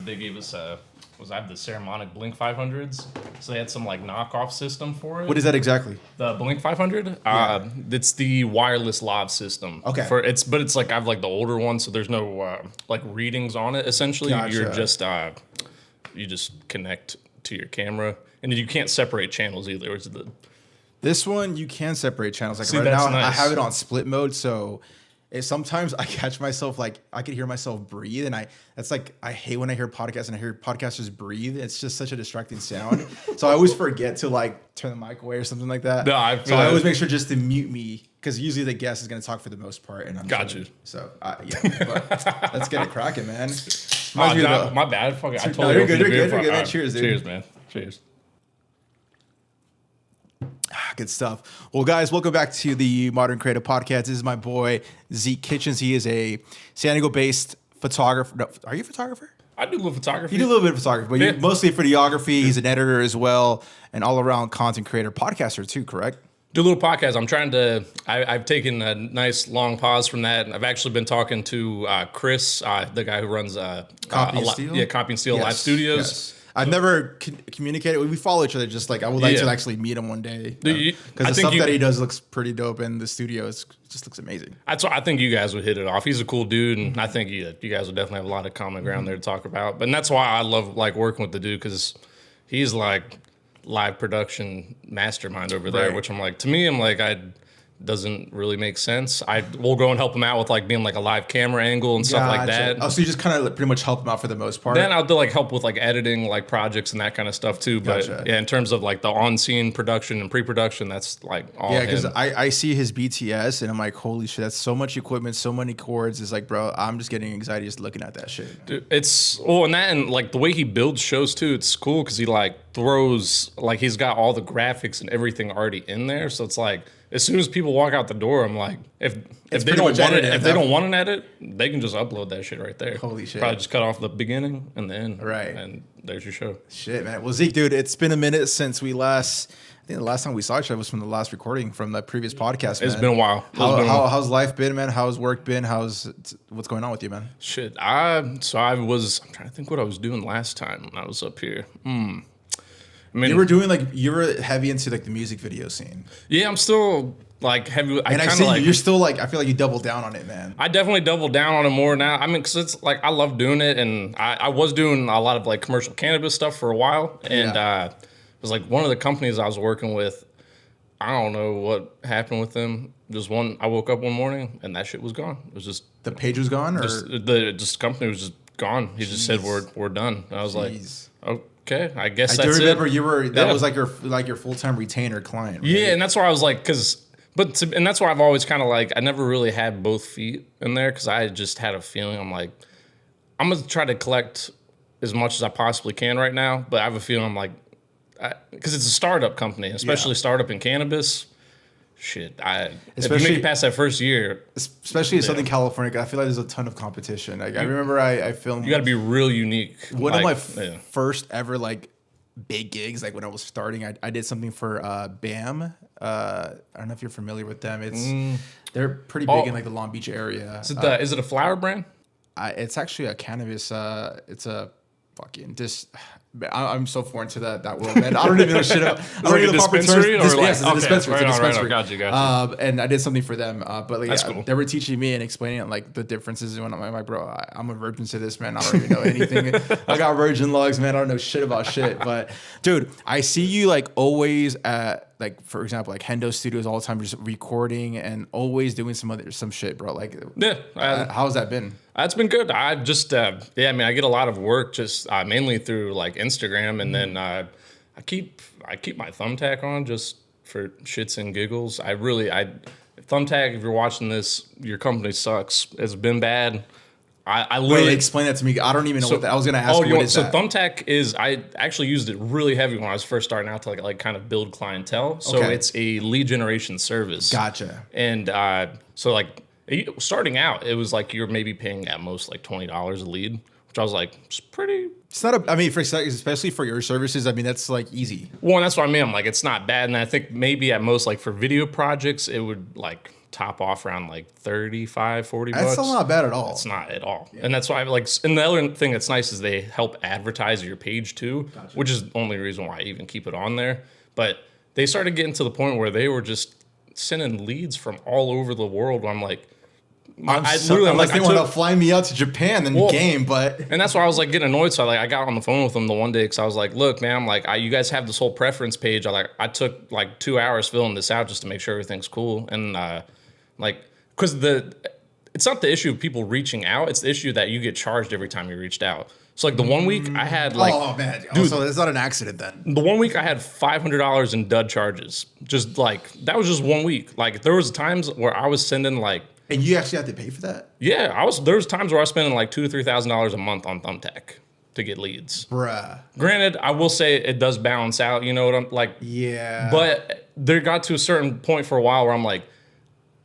they gave us I have the Ceremonic Blink 500s, so they had some like knockoff system for it. What is that exactly? The Blink 500? Yeah. It's the wireless lav system. Okay. But it's like I have like the older one, so there's no like readings on it. Essentially, Gotcha. you're just you just connect to your camera, and you can't separate channels either. This one you can separate channels. Like See, right that's now, nice. I have it on split mode, so sometimes I catch myself like I could hear myself breathe, and I hate when I hear podcasts and I hear podcasters breathe. It's just such a distracting sound. So I always forget to like turn the mic away or something like that. No, I always make sure just to mute me because usually the guest is going to talk for the most part, and I'm Got chilling. you. So yeah, but let's get it cracking, man. My bad. Fuck it. I totally you're good. opened the You're beer good. for- Man. Cheers, dude. Cheers, man. Cheers. Good stuff. Well, guys, welcome back to the Modern Creative Podcast. This is my boy, Zeke Kitchens. He is a San Diego-based photographer. No, are you a photographer? I do a little photography. You do a little bit of photography, but Yeah. you're mostly videography. He's an editor as well, and all-around content creator, podcaster too, correct? Do a little podcast. I'm trying to. I've taken a nice long pause from that, and I've actually been talking to Chris, the guy who runs Copy and Steal? Yeah, Copy and Steal Live Studios. Yes. I've never communicated. We follow each other. Just like I would like Yeah. to actually meet him one day I because the think stuff you- that he does looks pretty dope, and the studio just looks amazing. That's why I think you guys would hit it off. He's a cool dude, and I think you guys would definitely have a lot of common ground there to talk about. But that's why I love like working with the dude because he's like live production mastermind over there. Right. Which I'm like, to me, I'm like, doesn't really make sense. I will go and help him out with like being like a live camera angle and stuff like Gotcha. that. Oh, so you just kind of pretty much help him out for the most part. Then I'll do like help with like editing like projects and that kind of stuff too. But Gotcha. yeah, in terms of like the on-scene production and pre-production, that's like all Yeah, because him. I see his BTS and I'm like, holy shit, that's so much equipment, so many cords. It's like, bro, I'm just getting anxiety just looking at that shit. Dude, it's and like the way he builds shows too, it's cool because he like throws like he's got all the graphics and everything already in there. So it's like as soon as people walk out the door, I'm like, if they pretty don't much want it, edited if at they that don't want an edit, they can just upload that shit right there. Holy shit. Probably just cut off the beginning and the end. Right. And there's your show. Shit, man. Well, Zeke, dude, it's been a minute since I think the last time we saw each other was from the last recording from the previous podcast, man. It's been a while. How's life been, man? How's work been? What's going on with you, man? Shit. I'm trying to think what I was doing last time when I was up here. I mean, You were heavy into like the music video scene. yeah, I'm still like heavy. And I see you're still like, I feel like you doubled down on it, man. I definitely doubled down on it more now. I mean, because it's like I love doing it, and I was doing a lot of like commercial cannabis stuff for a while, and it was like one of the companies I was working with. I don't know what happened with them. I woke up one morning and that shit was gone. It was just The page was gone, or the company was just gone. He just said we're done. And I was Jeez. like, okay, I guess I that's do remember it. you were Yeah. was like your full-time retainer client. Right? Yeah, and that's why I was like, and that's why I've always kind of like, I never really had both feet in there because I just had a feeling I'm like, I'm going to try to collect as much as I possibly can right now, but I have a feeling I'm like, because it's a startup company, especially startup in cannabis. Shit, if you make it past that first year, especially in Southern California, I feel like there's a ton of competition. Like I remember I filmed. You got to be real unique. One of my first ever like big gigs, like when I was starting, I did something for BAM. I don't know if you're familiar with them. They're pretty big in like the Long Beach area. Is it a flower brand? It's actually a cannabis. It's a fucking I'm so foreign to that world, man. I don't even know shit about. I don't like know a the proper dispensary terms. or like Yes, it's a dispensary. Right It's a on, right dispensary. on. Got you. And I did something for them. But like, That's cool. They were teaching me and explaining like the differences. And I'm like, bro, I'm a virgin to this, man. I don't even know anything. I got virgin lugs, man. I don't know shit about shit. But dude, I see you like always at like, for example, like Hendo Studios all the time, just recording and always doing some shit, bro. Like, how's that been? It's been good. I just, I mean, I get a lot of work just mainly through like Instagram, and then I keep my Thumbtack on just for shits and giggles. Thumbtack, if you're watching this, your company sucks. It's been bad. I literally Wait, explain that to me. I don't even know what that. I was gonna ask. What is that? Thumbtack is. I actually used it really heavy when I was first starting out to like kind of build clientele. So it's a lead generation service. Gotcha. And so like starting out, it was like you're maybe paying at most like $20 a lead, which I was like, it's pretty. It's not I mean, especially for your services, I mean, that's like easy. Well, and that's what I mean. I'm like, it's not bad. And I think maybe at most, like for video projects, it would like top off around like 35, 40 bucks. That's still not bad at all. It's not at all. And that's why and the other thing that's nice is they help advertise your page too, which is the only reason why I even keep it on there. But they started getting to the point where they were just sending leads from all over the world. Where I'm like, unless they want to fly me out to Japan, then game. But and that's why I was like getting annoyed. So I got on the phone with them the one day because I was like, "Look, man, I'm like, you guys have this whole preference page. I took like 2 hours filling this out just to make sure everything's cool." And because it's not the issue of people reaching out; it's the issue that you get charged every time you reached out. So like the 1 week I had oh man, dude, so it's not an accident then. The 1 week I had $500 in dud charges. Just like that was just 1 week. Like there was times where I was sending like. And you actually had to pay for that? Yeah, there was times where I was spending like $2,000 to $3,000 a month on Thumbtack to get leads. Bruh. Granted, I will say it does balance out. You know what I'm like? Yeah. But there got to a certain point for a while where I'm like,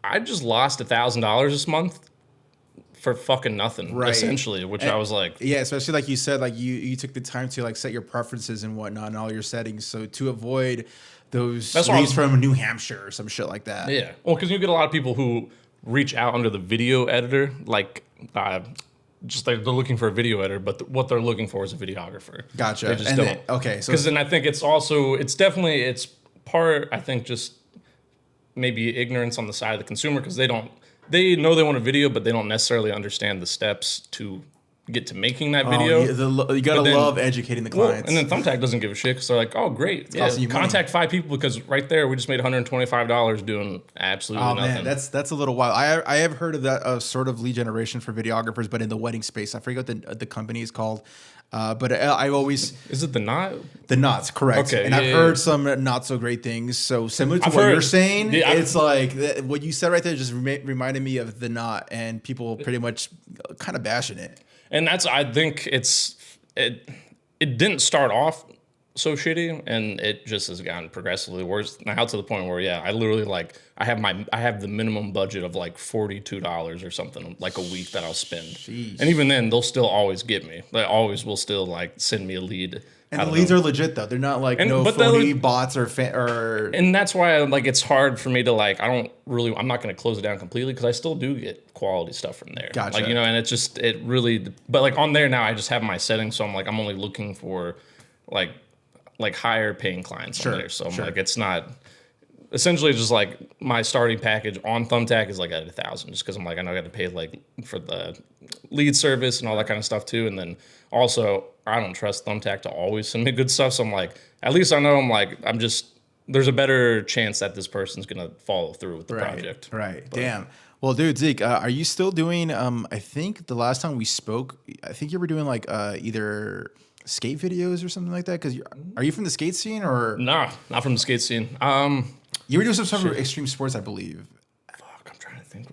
I just lost $1,000 this month for fucking nothing, essentially. Which I was like, yeah, especially like you said, like you took the time to like set your preferences and whatnot and all your settings. So to avoid those leads from New Hampshire or some shit like that. Yeah. Well, because you get a lot of people who reach out under the video editor, like just like they're looking for a video editor, but what they're looking for is a videographer. Gotcha. They just don't. Okay. So because then I think it's part, I think, just maybe ignorance on the side of the consumer because they know they want a video, but they don't necessarily understand the steps to get to making that video. You gotta love educating the clients. And then Thumbtack doesn't give a shit because they're like, oh, great. Yeah, contact 5 people because right there we just made $125 doing absolutely nothing. Oh, man, that's a little wild. I have heard of that sort of lead generation for videographers, but in the wedding space. I forget what the company is called. But I always... Is it The Knot? The Knot's correct. Okay, and I've heard some not so great things. So similar to what you're saying, it's like what you said right there just reminded me of The Knot and people pretty much kind of bashing it. And I think it didn't start off so shitty, and it just has gotten progressively worse now to the point where I literally I have the minimum budget of like $42 or something like a week that I'll spend. Jeez. And even then they'll still always get me. They always will still like send me a lead. And the leads are legit though. They're not like phony bots or and that's why it's hard for me to I'm not going to close it down completely because I still do get quality stuff from there. Gotcha. And it really, but like on there now I just have my settings, so I'm only looking for like higher paying clients on there. So I'm like, it's not essentially just like my starting package on Thumbtack is like at 1,000 just because I'm like, I know I got to pay like for the lead service and all that kind of stuff too. And then also I don't trust Thumbtack to always send me good stuff. So I'm like, at least I know there's a better chance that this person's going to follow through with the project. Right. But, damn. Well, dude, Zeke, are you still doing, I think the last time we spoke, I think you were doing like either skate videos or something like that? Because are you from the skate scene or? Nah, not from the skate scene. You were doing some sort of extreme sports, I believe. Fuck, I'm trying to think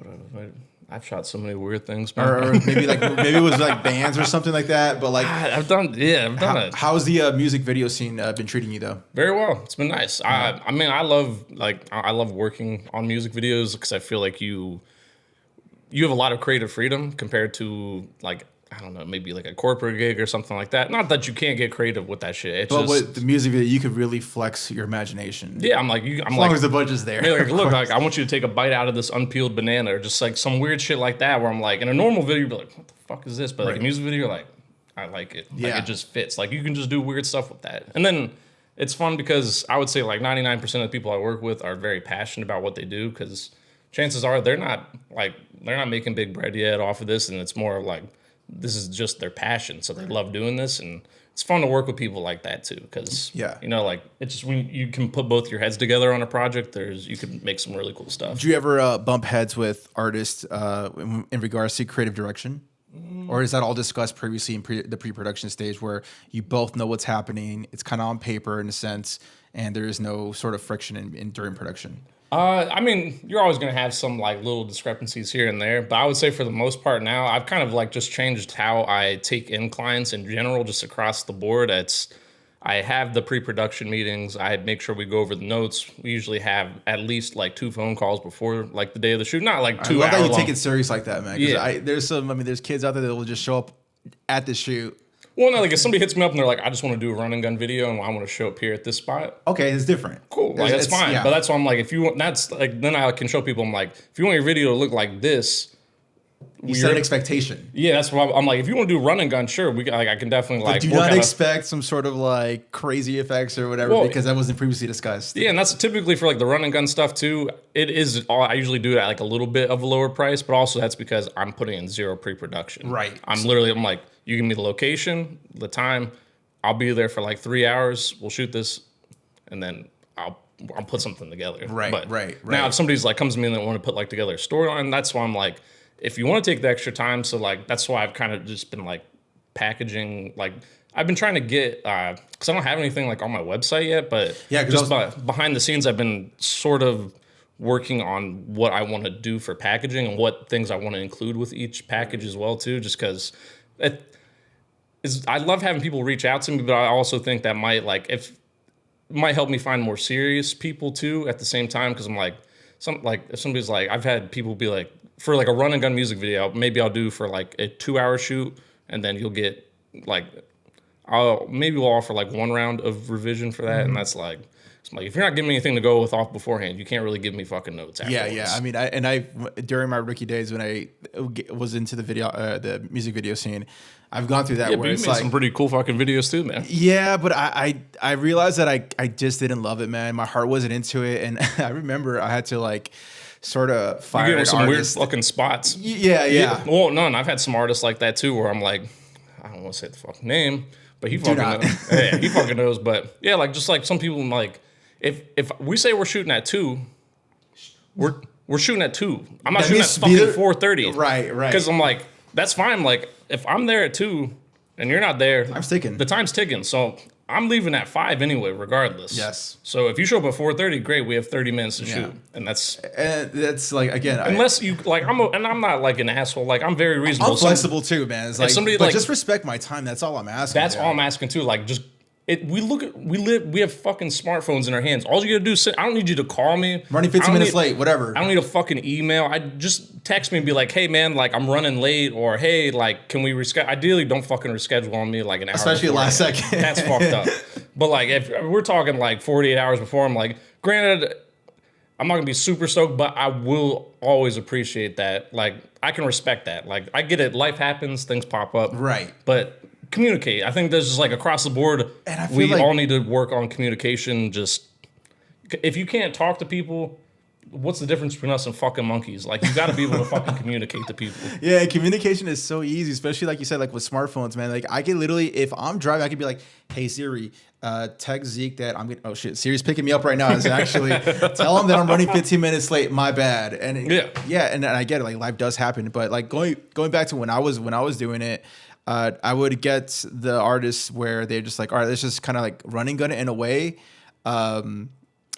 I've shot so many weird things. Or maybe it was like bands or something like that. But like I've done it. How's the music video scene been treating you though? Very well. It's been nice. I mean, I love working on music videos because I feel like you have a lot of creative freedom compared to like, I don't know, maybe like a corporate gig or something like that. Not that you can't get creative with that shit. But with the music video, you could really flex your imagination. Yeah, I'm as long as the budget's there. Look, I want you to take a bite out of this unpeeled banana or just like some weird shit like that where I'm like, in a normal video, you'd be like, what the fuck is this? But like a music video, you're like, I like it. Like it just fits. Like you can just do weird stuff with that. And then it's fun because I would say like 99% of the people I work with are very passionate about what they do because chances are they're not making big bread yet off of this, and it's more like this is just their passion, so they love doing this, and it's fun to work with people like that too, because like it's just when you can put both your heads together on a project, you can make some really cool stuff. Do you ever bump heads with artists in regards to creative direction? Or is that all discussed previously in the pre-production stage where you both know what's happening, it's kind of on paper in a sense, and there is no sort of friction during production? I mean, you're always going to have some like little discrepancies here and there, but I would say for the most part now, I've kind of like just changed how I take in clients in general, just across the board. I have the pre-production meetings. I make sure we go over the notes. We usually have at least like 2 phone calls before like the day of the shoot, not like 2 hours. I love that you take it serious like that, man. Yeah. There's kids out there that will just show up at the shoot. Well, no, like if somebody hits me up and they're like, I just want to do a run and gun video and I want to show up here at this spot. Okay, it's different. Cool, like that's fine. Yeah. But that's why I'm like, if you want, that's like, then I can show people. I'm like, if you want your video to look like this, you set an expectation. Yeah, that's what I'm like. If you want to do run and gun, sure, we like I can definitely like. But do not expect some sort of like crazy effects or whatever because that wasn't previously discussed. Yeah, and that's typically for like the run and gun stuff too. It is all I usually do it at like a little bit of a lower price, but also that's because I'm putting in zero pre-production. Right. I'm like, you give me the location, the time, I'll be there for like 3 hours. We'll shoot this, and then I'll put something together. Right. Now, if somebody's like comes to me and they want to put like together a storyline, that's why I'm like, if you want to take the extra time, so like that's why I've kind of just been like packaging. Like I've been trying to get because I don't have anything like on my website yet, but yeah, just behind the scenes, I've been sort of working on what I want to do for packaging and what things I want to include with each package as well too. Just because I love having people reach out to me, but I also think that might help me find more serious people too at the same time. Because I'm like, if somebody's like, I've had people be like, for like a run and gun music video, maybe I'll do for like a 2-hour shoot, and then you'll get like, we'll offer like 1 round of revision for that, and that's like, it's like if you're not giving me anything to go with off beforehand, you can't really give me fucking notes afterwards. Yeah. I mean, I during my rookie days when I was into the music video scene, I've gone through that. Yeah, where but you it's made like some pretty cool fucking videos too, man. Yeah, but I realized that I just didn't love it, man. My heart wasn't into it, and I remember I had to like sort of fire you some artist. weird fucking spots. Yeah. Well, none. I've had some artists like that too, where I'm like, I don't want to say the fucking name, but he fucking knows. Yeah, he fucking knows. But yeah, like just like some people, like if we say we're shooting at 2, we're shooting at 2. I'm not shooting at fucking 4:30. Right. Because I'm like, that's fine. Like if I'm there at 2 and you're not there, I'm ticking. The time's ticking. So I'm leaving at 5 anyway, regardless. Yes. So if you show up at 4:30, great. We have 30 minutes to shoot, and that's like again. Unless you like, I'm not like an asshole. Like I'm very reasonable. I'm flexible too, man. It's like, somebody but like, just respect my time. That's all I'm asking. That's all I'm asking too. Like just. We have fucking smartphones in our hands. All you gotta do is I don't need you to call me. Running 15 minutes late, whatever. I don't need a fucking email. I just text me and be like, hey man, like I'm running late, or hey, like can we reschedule? Ideally, don't fucking reschedule on me like an hour. Especially last second. That's fucked up. But like if we're talking like 48 hours before, I'm like, granted, I'm not gonna be super stoked, but I will always appreciate that. Like I can respect that. Like I get it. Life happens, things pop up. Right. But communicate. I think there's just like across the board, and I feel we all need to work on communication. Just if you can't talk to people, what's the difference between us and fucking monkeys? Like you got to be able to fucking communicate to people. Yeah, communication is so easy, especially like you said, like with smartphones, man. Like I can literally, if I'm driving, I could be like, "Hey Siri, text Zeke that I'm getting." Oh shit, Siri's picking me up right now. It's actually tell him that I'm running 15 minutes late. My bad. And and I get it. Like life does happen, but like going back to when I was doing it. I would get the artists where they're just like, all right, let's just kind of like running gun it in a way.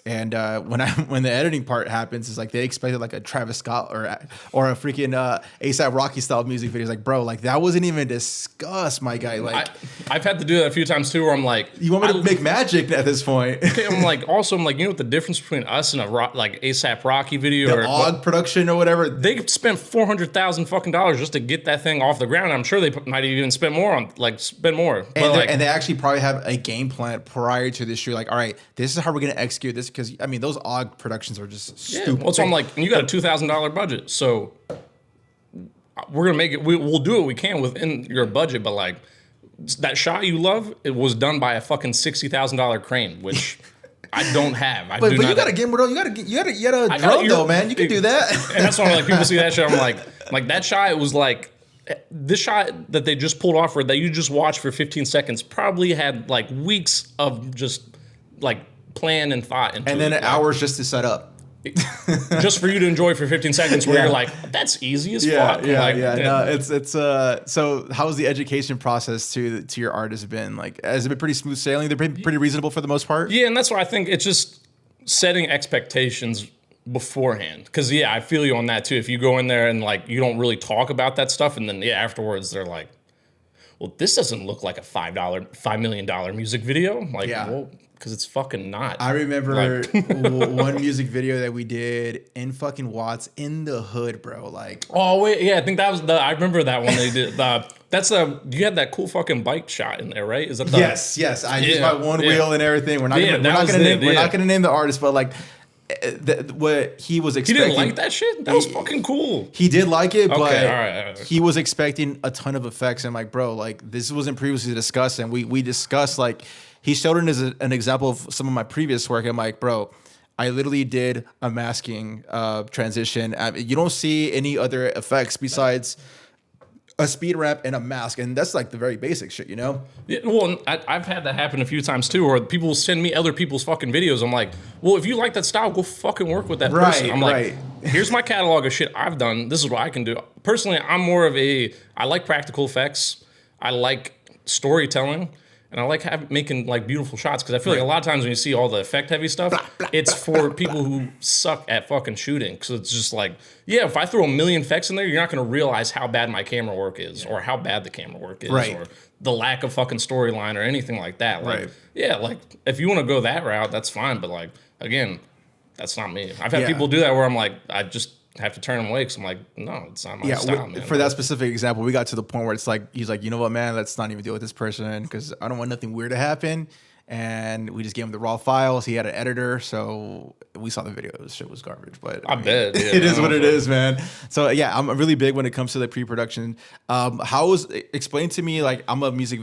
And when the editing part happens, it's like they expected like a Travis Scott or a freaking ASAP Rocky style music videos. Like, bro, like that wasn't even discussed, my guy. Like, I've had to do that a few times too, where I'm like, you want me to make magic at this point? Okay, I'm like, you know what the difference between us and a like ASAP Rocky video the OG production or whatever? They spent $400,000 fucking dollars just to get that thing off the ground. I'm sure they might even spend more. And they actually probably have a game plan prior to this shoot. Like, all right, this is how we're gonna execute this. Because I mean, those OG productions are just stupid. Well, so I'm like, you got a $2,000 budget, so we're gonna make it. We'll do what we can within your budget, but like that shot you love, it was done by a fucking $60,000 crane, which I don't have. But you gotta get more. You gotta drone though, man. You can do that. And that's why like people see that shit. I'm like that shot. It was like this shot that they just pulled off, or that you just watched for 15 seconds, probably had like weeks of just like plan and thought into and then it, hours just to set up. Just for you to enjoy for 15 seconds where you're like, that's easy as fuck. No, it's so how's the education process to your artists been? Like, has it been pretty smooth sailing? They've been pretty reasonable for the most part? Yeah, and that's why I think it's just setting expectations beforehand. Because I feel you on that too. If you go in there and like you don't really talk about that stuff, and then afterwards they're like, well, this doesn't look like a $5 million music video. Like, well, because it's fucking not. I remember one music video that we did in fucking Watts in the hood, bro. Like, oh wait, yeah, I think that was I remember that one they did. You had that cool fucking bike shot in there, right? Is that yes. I used my one wheel and everything. We're not gonna name the artist, but like what he was expecting. He didn't like that shit? That was fucking cool. He did like it, but all right. He was expecting a ton of effects. And like, bro, like this wasn't previously discussed. And we discussed, like, he showed it as an example of some of my previous work. I'm like, bro, I literally did a masking transition. You don't see any other effects besides a speed ramp and a mask, and that's like the very basic shit, you know? Yeah, well, I've had that happen a few times too, where people will send me other people's fucking videos. I'm like, well, if you like that style, go fucking work with that person. I'm like, here's my catalog of shit I've done. This is what I can do. Personally, I'm more of I like practical effects. I like storytelling. And I like making like beautiful shots, because I feel like a lot of times when you see all the effect heavy stuff, it's for people who suck at fucking shooting. So it's just like, yeah, if I throw a million effects in there, you're not going to realize how bad my camera work is, or how bad the camera work is, or the lack of fucking storyline or anything like that. Like, yeah, like if you want to go that route, that's fine. But like, again, that's not me. I've had people do that where I'm like, I just have to turn them away, because I'm like, no, it's not my style, man. For that specific example, we got to the point where it's like, he's like, you know what, man, let's not even deal with this person, because I don't want nothing weird to happen. And we just gave him the raw files. He had an editor, so we saw the video. This shit was garbage, but I bet it is what it is, man. So yeah, I'm really big when it comes to the pre-production. Explain to me, like, I'm a music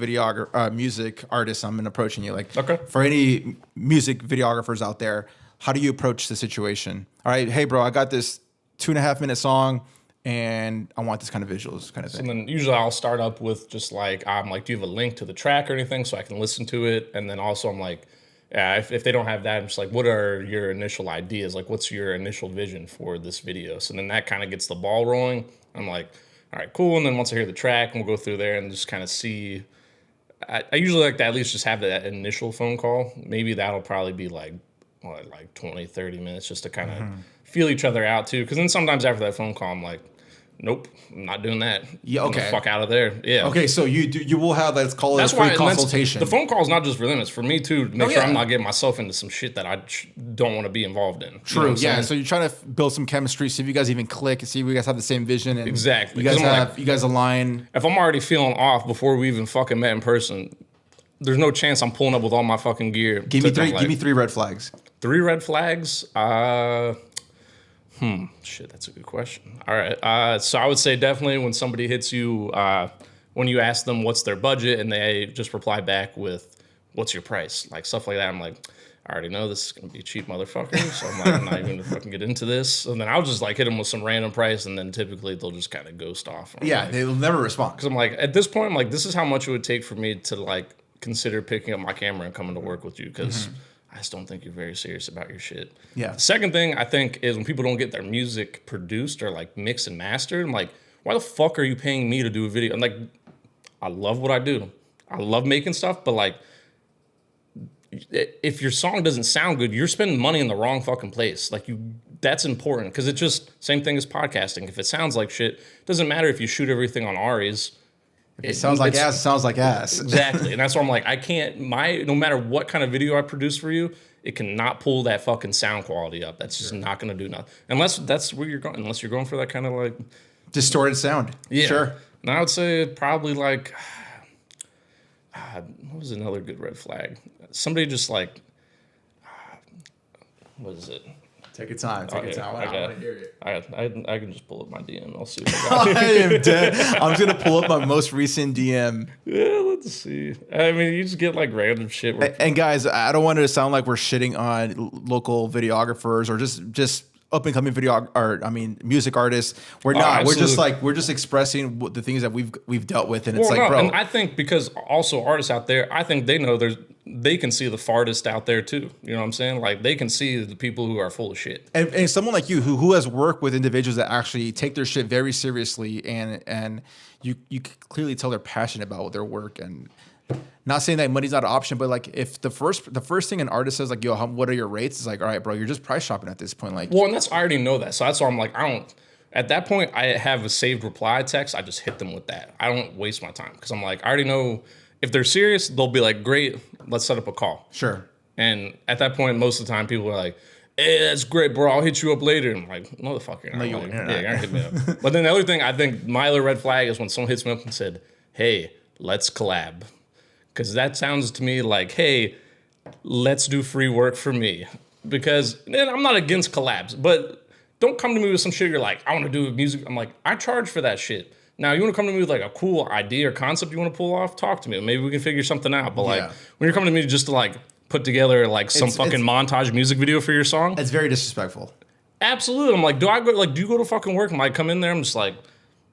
music artist. I'm approaching you, like, for any music videographers out there, how do you approach the situation? All right, hey, bro, I got this 2.5-minute song, and I want this kind of visuals, kind of thing. So then usually I'll start up with just like, I'm like, do you have a link to the track or anything so I can listen to it? And then also I'm like, if they don't have that, I'm just like, what are your initial ideas? Like, what's your initial vision for this video? So then that kind of gets the ball rolling. I'm like, all right, cool. And then once I hear the track, we'll go through there and just kind of see. I usually like to at least just have that initial phone call. Maybe that'll probably be like 20, 30 minutes just to kind of feel each other out too. Because then sometimes after that phone call, I'm like, nope, I'm not doing that. Yeah, okay. Get the fuck out of there. Yeah. Okay, so you will have, let's call it a free consultation. The phone call is not just for them; it's for me too, to make sure I'm not getting myself into some shit that I don't want to be involved in. True. You know yeah. So you're trying to build some chemistry, see if you guys even click, see if you guys have the same vision. And exactly. You guys align. If I'm already feeling off before we even fucking met in person, there's no chance I'm pulling up with all my fucking gear. Give me 3 red flags. 3 red flags. Shit, that's a good question. All right. So I would say definitely when somebody hits you, when you ask them what's their budget and they just reply back with, what's your price? Like stuff like that. I'm like, I already know this is going to be a cheap motherfucker. So I'm like, I'm not even going to fucking get into this. And then I'll just like hit them with some random price. And then typically they'll just kind of ghost off. Yeah, like, they'll never respond. Because I'm like, at this point, I'm like, this is how much it would take for me to like consider picking up my camera and coming to work with you. Because I just don't think you're very serious about your shit. Yeah. The second thing I think is when people don't get their music produced or like mixed and mastered, I'm like, why the fuck are you paying me to do a video? I'm like, I love what I do. I love making stuff, but like, if your song doesn't sound good, you're spending money in the wrong fucking place. Like that's important, because it's just same thing as podcasting. If it sounds like shit, it doesn't matter if you shoot everything on Aries. It sounds like ass. It sounds like ass. Exactly, and that's why I'm like, I can't. No matter what kind of video I produce for you, it cannot pull that fucking sound quality up. That's just not going to do nothing, unless that's where you're going. Unless you're going for that kind of like distorted sound. Yeah, sure. And I would say probably like, what was another good red flag? Somebody just like, what is it? Take your time. Take your time. I want to hear it. I can just pull up my DM. I'll see. I am dead. I'm just gonna pull up my most recent DM. Yeah, let's see. I mean, you just get like random shit. And guys, I don't want it to sound like we're shitting on local videographers or just up and coming music artists. We're not. Absolutely. We're just expressing the things that we've dealt with, and it's like, bro. And I think because also artists out there, I think they know they can see the fartist out there too. You know what I'm saying? Like they can see the people who are full of shit. And someone like you who has worked with individuals that actually take their shit very seriously, and you clearly tell they're passionate about their work. And not saying that money's not an option, but like if the first thing an artist says, like, yo, what are your rates? It's like, all right, bro, you're just price shopping at this point. Like, well, and I already know that. So that's why I'm like, at that point, I have a saved reply text. I just hit them with that. I don't waste my time, because I'm like, I already know if they're serious, they'll be like, great, let's set up a call. Sure. And at that point, most of the time, people are like, "Hey, that's great, bro. I'll hit you up later." And I'm like, "Motherfucker, No, you're you're not not. hit me up." But then the other thing, I think my other red flag is when someone hits me up and said, "Hey, let's collab," because that sounds to me like, "Hey, let's do free work for me." Because and I'm not against collabs, but don't come to me with some shit. You're like, "I want to do music." I'm like, I charge for that shit. Now, you want to come to me with like a cool idea or concept you want to pull off? Talk to me. Maybe we can figure something out. But like, when you're coming to me just to like put together like some fucking montage music video for your song, It's very disrespectful. absolutely. I'm like, do you go to fucking work? And I come in there, I'm just like,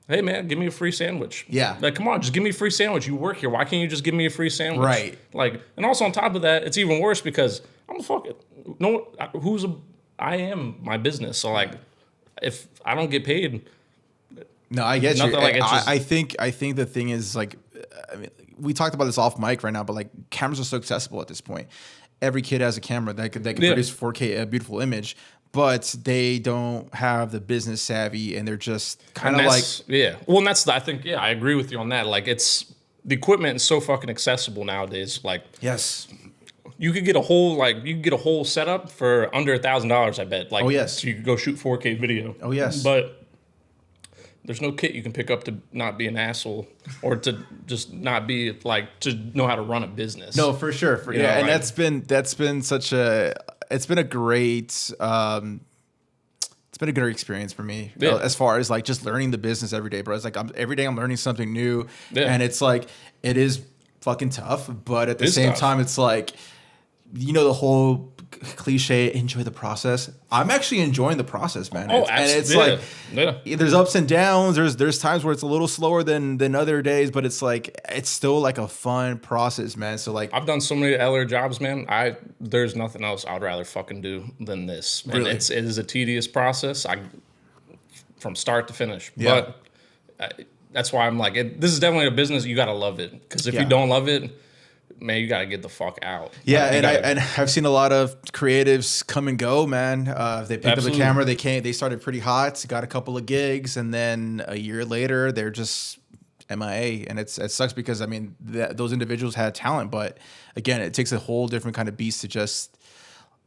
"Hey man, give me a free sandwich." Yeah. Like, come on, just give me a free sandwich. You work here. Why can't you just give me a free sandwich? Right. Like, and also on top of that, it's even worse because I'm a fucking I am my business. So like, if I don't get paid, No, I get you. Nothing like it's just- I think the thing is like, I mean, we talked about this off mic right now, but like cameras are so accessible at this point. Every kid has a camera that could produce 4K a beautiful image, but they don't have the business savvy, and they're just kind of like Well, and I think I agree with you on that. Like, it's the equipment is so fucking accessible nowadays. Like, yes, you could get a whole setup for under $1,000. I bet. Like, oh yes, so you could go shoot 4K video. Oh yes, but there's no kit you can pick up to not be an asshole or to just not be like to know how to run a business. No, for sure. And that's been such a it's been a great it's been a good experience for me as far as like just learning the business every day, bro. It's like every day I'm learning something new, and it's like it is fucking tough, but at the same time it's like, you know, the whole cliche, enjoy the process. I'm actually enjoying the process, man. And it's like there's ups and downs. There's times where it's a little slower than other days, but it's like it's still like a fun process, man. So like I've done so many other jobs, man. There's nothing else I'd rather fucking do than this. And really? It is a tedious process. From start to finish. Yeah. But that's why I'm like, this is definitely a business. You gotta love it, because if you don't love it, man, you gotta get the fuck out. Yeah, and I've seen a lot of creatives come and go, man. They picked up a camera, they started pretty hot, got a couple of gigs, and then a year later they're just MIA, and it sucks because I mean those individuals had talent, but again, it takes a whole different kind of beast to just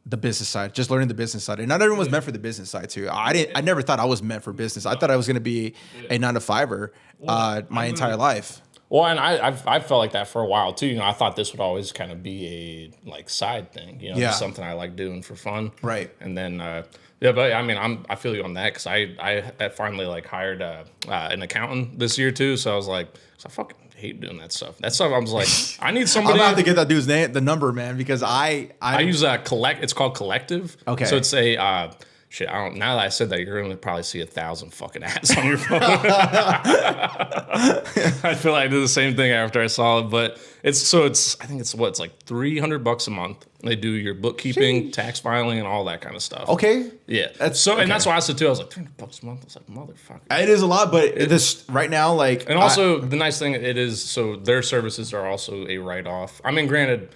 the business side, just learning the business side. And not everyone was meant for the business side too. I never thought I was meant for business. I thought I was going to be a 9-to-5er my entire life. Well, and I felt like that for a while too. You know, I thought this would always kind of be a like side thing. You know, just something I like doing for fun. Right. And then but I mean, I feel you on that, because I finally like hired an accountant this year too. So I was like, I fucking hate doing that stuff. That stuff I was like, I need somebody. I'm gonna have to get that dude's name, the number, man, because I use It's called Collective. Okay. So it's a shit. I don't. Now that I said that, you're gonna probably see 1,000 fucking ads on your phone. I feel like I did the same thing after I saw it, but I think it's like $300 a month. They do your bookkeeping, tax filing, and all that kind of stuff. Okay. Yeah. And that's why I said too. I was like, $300 a month. I was like, motherfucker. It is a lot, but this right now, like, and also the nice thing it is, so their services are also a write-off. I mean, granted,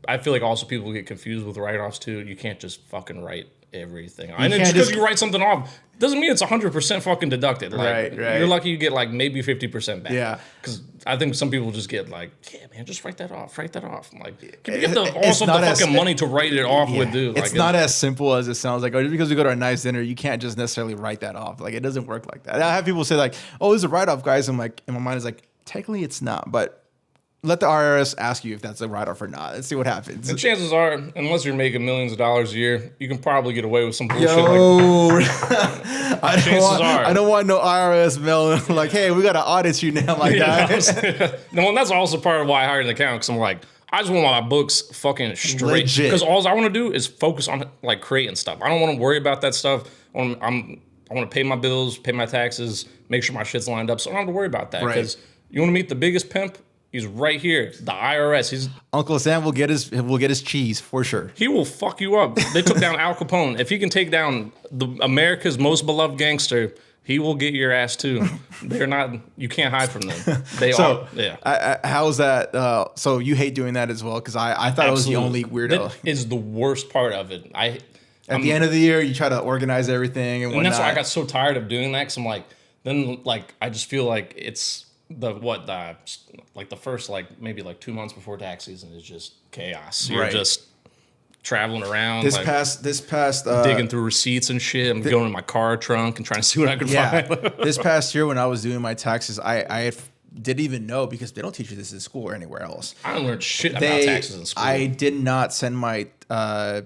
I feel like also people get confused with write-offs too. You can't just fucking write everything. And just because you write something off doesn't mean it's 100% fucking deducted. Like, right. You're lucky you get like maybe 50% back. Yeah. Because I think some people just get like, yeah, man, just write that off. I'm like, you get the fucking money to write it off with, dude. It's not as simple as it sounds. Like, just because we go to a nice dinner, you can't just necessarily write that off. Like, it doesn't work like that. I have people say like, oh, this is a write-off, guys. I'm like, in my mind is like, technically it's not, but let the IRS ask you if that's a write-off or not. Let's see what happens. And chances are, unless you're making millions of dollars a year, you can probably get away with some bullshit. I don't want no IRS mail like, hey, we got to audit you now like that. No, and that's also part of why I hired an accountant, because I'm like, I just want my books fucking straight. Legit. Because all I want to do is focus on like creating stuff. I don't want to worry about that stuff. I want to pay my bills, pay my taxes, make sure my shit's lined up. So I don't have to worry about that. Because you want to meet the biggest pimp? He's right here. The IRS. Uncle Sam will get his cheese for sure. He will fuck you up. They took down Al Capone. If he can take down America's most beloved gangster, he will get your ass too. They're not. You can't hide from them. They are. Yeah. How's that? So you hate doing that as well? Because I thought it was the only weirdo. That is the worst part of it. At the end of the year, you try to organize everything and whatnot. And that's why I got so tired of doing that. Because I'm like, then like I just feel like it's like the first like maybe like 2 months before tax season is just chaos. You're Right. just traveling around, This like past digging through receipts and shit. I'm going in my car trunk and trying to see what I could find. this past year when I was doing my taxes, didn't even know because they don't teach you this in school or anywhere else. I don't learn shit about taxes in school. I did not send my I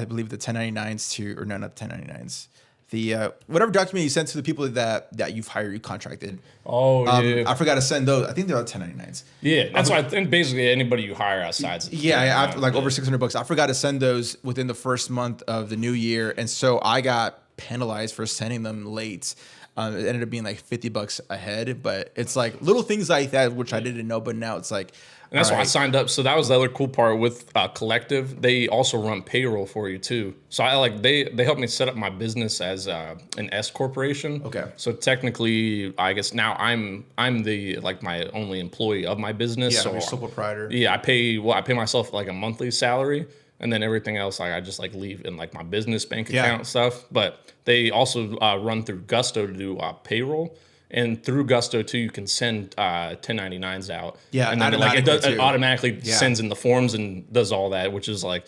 believe the 1099s to, or no, not the 1099s. The whatever document you sent to the people that you've hired, you contracted. Oh yeah, I forgot to send those. I think they're all 1099s. yeah. That's why I think basically anybody you hire outside. Yeah, after like over $600. I forgot to send those within the first month of the new year, and so I got penalized for sending them late. It ended up being like $50 ahead, but it's like little things like that which I didn't know, but now it's like. And that's why I signed up. So that was the other cool part with Collective. They also run payroll for you too. So they helped me set up my business as an S corporation. Okay. So technically, I guess now I'm the like my only employee of my business. Yeah, so you're sole proprietor. Yeah, I pay myself like a monthly salary, and then everything else I just like leave in like my business bank account and stuff. But they also run through Gusto to do payroll. And through Gusto too, you can send 1099s out. Yeah, and then it automatically sends in the forms and does all that, which is like,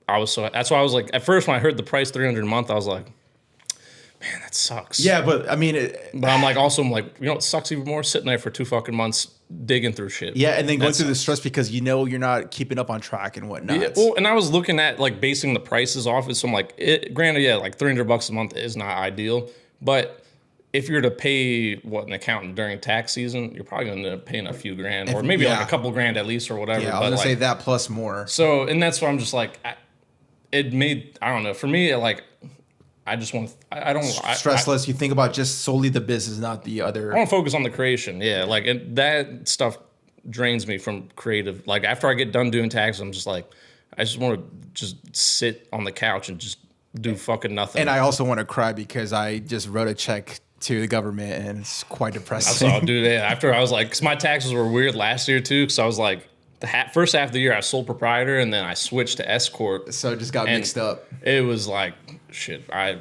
that's why I was like, at first when I heard the price $300 a month, I was like, man, that sucks. Yeah, but I mean, but I'm like, you know what sucks even more? Sitting there for 2 fucking months digging through shit. Yeah, and then going through the stress because you're not keeping up on track and whatnot. Yeah, well, and I was looking at like basing the prices off it, so I'm like, granted, yeah, like $300 a month is not ideal, but if you're to pay an accountant during tax season, you're probably going to end up paying a few grand, or maybe like a couple grand at least, or whatever. Yeah, I was gonna say that plus more. So, and that's why I'm just like, I don't know. For me, like, I just want, I don't stressless. You think about just solely the business, not the other. I want to focus on the creation. Yeah, like that stuff drains me from creative. Like after I get done doing taxes, I'm just like, I just want to just sit on the couch and just do fucking nothing. And I also want to cry because I just wrote a check to the government, and it's quite depressing. That's all, dude. Yeah. After I was like, because my taxes were weird last year too, because I was like, the first half of the year I was sole proprietor, and then I switched to S corp. So it just got mixed up. It was like shit. I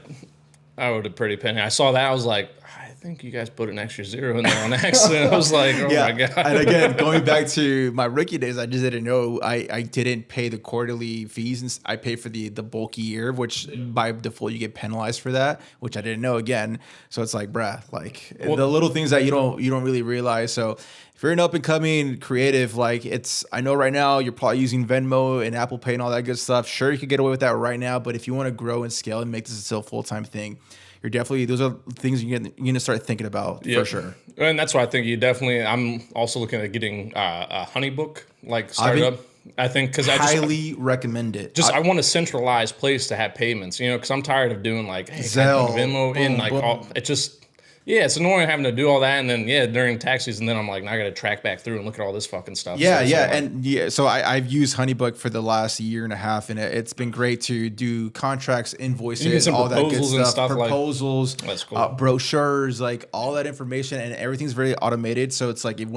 owed a pretty penny. I saw that, I was like, I think you guys put an extra zero in there on accident. I was like, oh my God. And again, going back to my rookie days, I just didn't know. I didn't pay the quarterly fees, and I paid for the bulky year, which by default you get penalized for that, which I didn't know again. So it's like, bruh, like the little things that you don't really realize. So if you're an up and coming creative, like I know right now you're probably using Venmo and Apple Pay and all that good stuff. Sure, you could get away with that right now, but if you want to grow and scale and make this a still full-time thing, those are things you're going to start thinking about for sure. And that's why I think I'm also looking at getting a HoneyBook like startup. I think because I highly recommend it. I want a centralized place to have payments, because I'm tired of doing like Zelle, Venmo in like all. It just it's annoying having to do all that, and then during tax season, then I'm like, now I got to track back through and look at all this fucking stuff. So I've used HoneyBook for the last year and a half, and it's been great to do contracts, invoices, all that good stuff, proposals, that's cool. Brochures, like all that information, and everything's very automated. So it's like it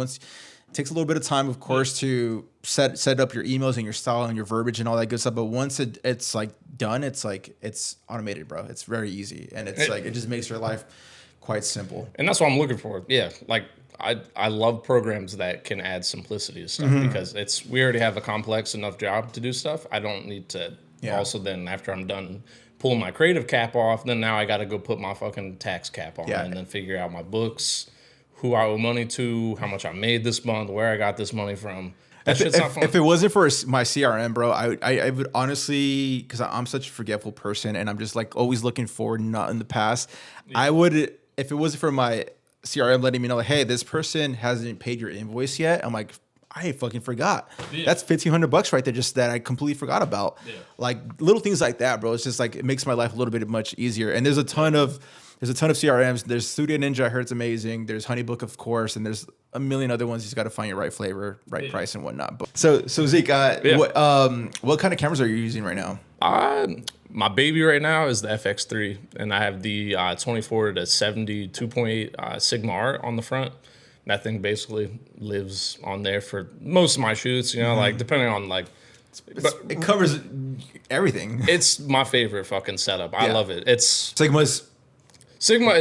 takes a little bit of time, of course, to set up your emails and your style and your verbiage and all that good stuff. But once it's like done, it's like it's automated, bro. It's very easy, and it just makes your life quite simple. And that's what I'm looking for. Yeah, like I love programs that can add simplicity to stuff because we already have a complex enough job to do stuff. I don't need to also then after I'm done pulling my creative cap off, then now I got to go put my fucking tax cap on and then figure out my books, who I owe money to, how much I made this month, where I got this money from. That shit's not fun. If it wasn't for my CRM, bro, I would honestly, because I'm such a forgetful person and I'm just like always looking forward, not in the past. I would, if it wasn't for my CRM letting me know, like, hey, this person hasn't paid your invoice yet, I'm like, I fucking forgot. Yeah. That's $1,500 right there, just that I completely forgot about. Yeah. Like little things like that, bro. It's just like it makes my life a little bit much easier. And there's a ton of CRMs. There's Studio Ninja, I heard it's amazing. There's HoneyBook, of course, and there's a million other ones. You just got to find your right flavor, right price, and whatnot. But so Zeke, what kind of cameras are you using right now? My baby right now is the FX3, and I have the 24 to 70 2.8 Sigma Art on the front. That thing basically lives on there for most of my shoots, like depending on like. It covers everything. It's my favorite fucking setup. I love it. Sigma is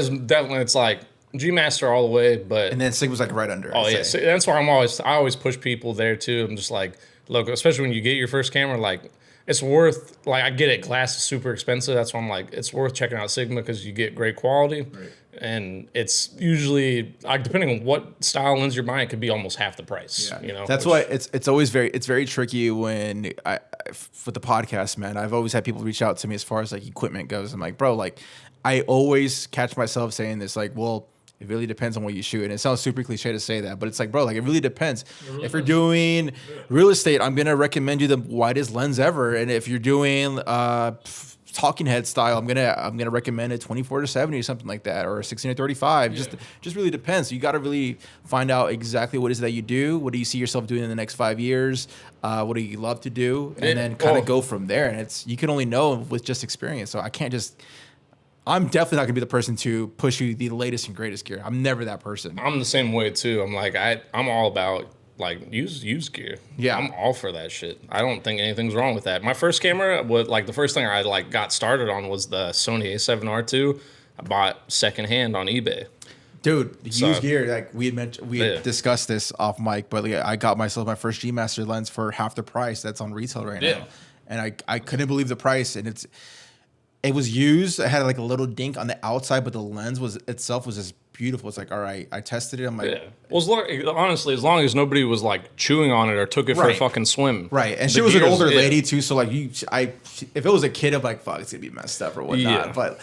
definitely, it's like, G Master all the way, but And then Sigma's like right under. oh I'd yeah, say. so that's why I always push people there too. I'm just like, look, especially when you get your first camera, like it's worth, like I get it, glass is super expensive. That's why I'm like, it's worth checking out Sigma because you get great quality. Right. And it's usually like depending on what style lens you're buying, it could be almost half the price. Yeah. You know, That's why it's always very tricky when with the podcast, man. I've always had people reach out to me as far as like equipment goes. I'm like, bro, like I always catch myself saying this, like, well, it really depends on what you shoot. And it sounds super cliche to say that, but it's like, bro, like it really depends. If you're doing real estate, I'm gonna recommend you the widest lens ever. And if you're doing talking head style, I'm gonna recommend a 24-70 or something like that, or a 16-35. Just really depends. So you got to really find out exactly what it is that you do. What do you see yourself doing in the next 5 years? What do you love to do? And then kind of go from there. And you can only know with just experience. So I can't just. I'm definitely not gonna be the person to push you the latest and greatest gear. I'm never that person. I'm the same way too. I'm like, I'm all about like use gear. Yeah. I'm all for that shit. I don't think anything's wrong with that. My first camera was like the first thing I like got started on was the Sony A7R II. I bought secondhand on eBay. Dude, the used gear, like we had discussed this off mic, but like, I got myself my first G Master lens for half the price that's on retail right now. And I couldn't believe the price. And it was used. It had like a little dink on the outside, but the lens itself was just beautiful. It's like, all right, I tested it. I'm like, well, honestly, as long as nobody was like chewing on it or took it for a fucking swim, right? And she was an older lady too, so like if it was a kid, I'm like, fuck, it's gonna be messed up or whatnot. Yeah. But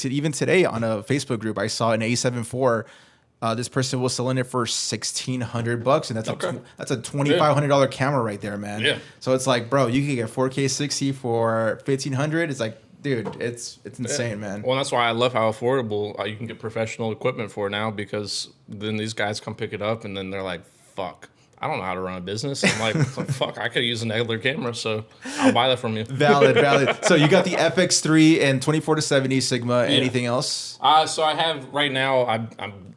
even today on a Facebook group, I saw an A7 IV. This person was selling it for $1,600, and that's a $2,500 camera right there, man. Yeah. So it's like, bro, you can get 4K 60 for $1,500. It's like, dude, it's insane, man. Well, that's why I love how affordable you can get professional equipment for now, because then these guys come pick it up and then they're like, fuck, I don't know how to run a business. I'm like, fuck, I could use a regular camera, so I'll buy that from you. Valid. So you got the FX3 and 24-70 Sigma. Anything else? So I have right now, I'm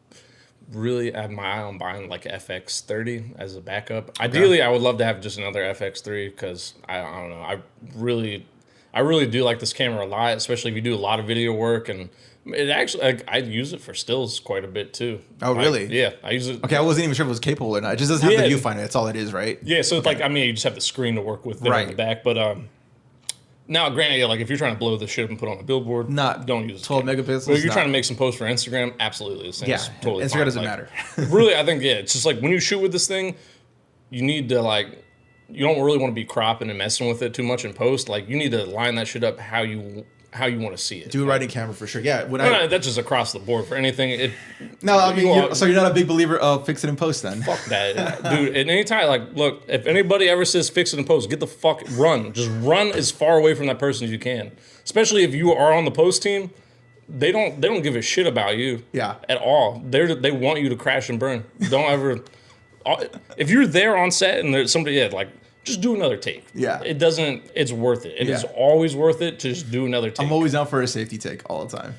really have my eye on buying like FX30 as a backup. Ideally, I would love to have just another FX3 because I don't know. I really do like this camera a lot, especially if you do a lot of video work, and it actually I use it for stills quite a bit too. Oh, really? Yeah, I use it. Okay, I wasn't even sure if it was capable or not. It just doesn't have the viewfinder. That's all it is, right? Yeah, so it's like, I mean, you just have the screen to work with there in the back, but now, granted, like if you're trying to blow this shit up and put on a billboard, don't use 12 megapixels. But if you're trying to make some posts for Instagram, absolutely, this thing's totally Instagram fine. doesn't matter. Really, I think it's just like when you shoot with this thing, you need to like. You don't really want to be cropping and messing with it too much in post. Like you need to line that shit up how you want to see it. Do a writing camera for sure. Yeah, that's just across the board for anything. So you're not a big believer of fix it in post then? Fuck that, dude. At any time, like, look, if anybody ever says fix it in post, get the fuck run. Just run as far away from that person as you can. Especially if you are on the post team, they don't give a shit about you. At all. They want you to crash and burn. Don't ever. If you're there on set and there's somebody, like, just do another take. Yeah. It's worth it. It is always worth it to just do another take. I'm always down for a safety take all the time.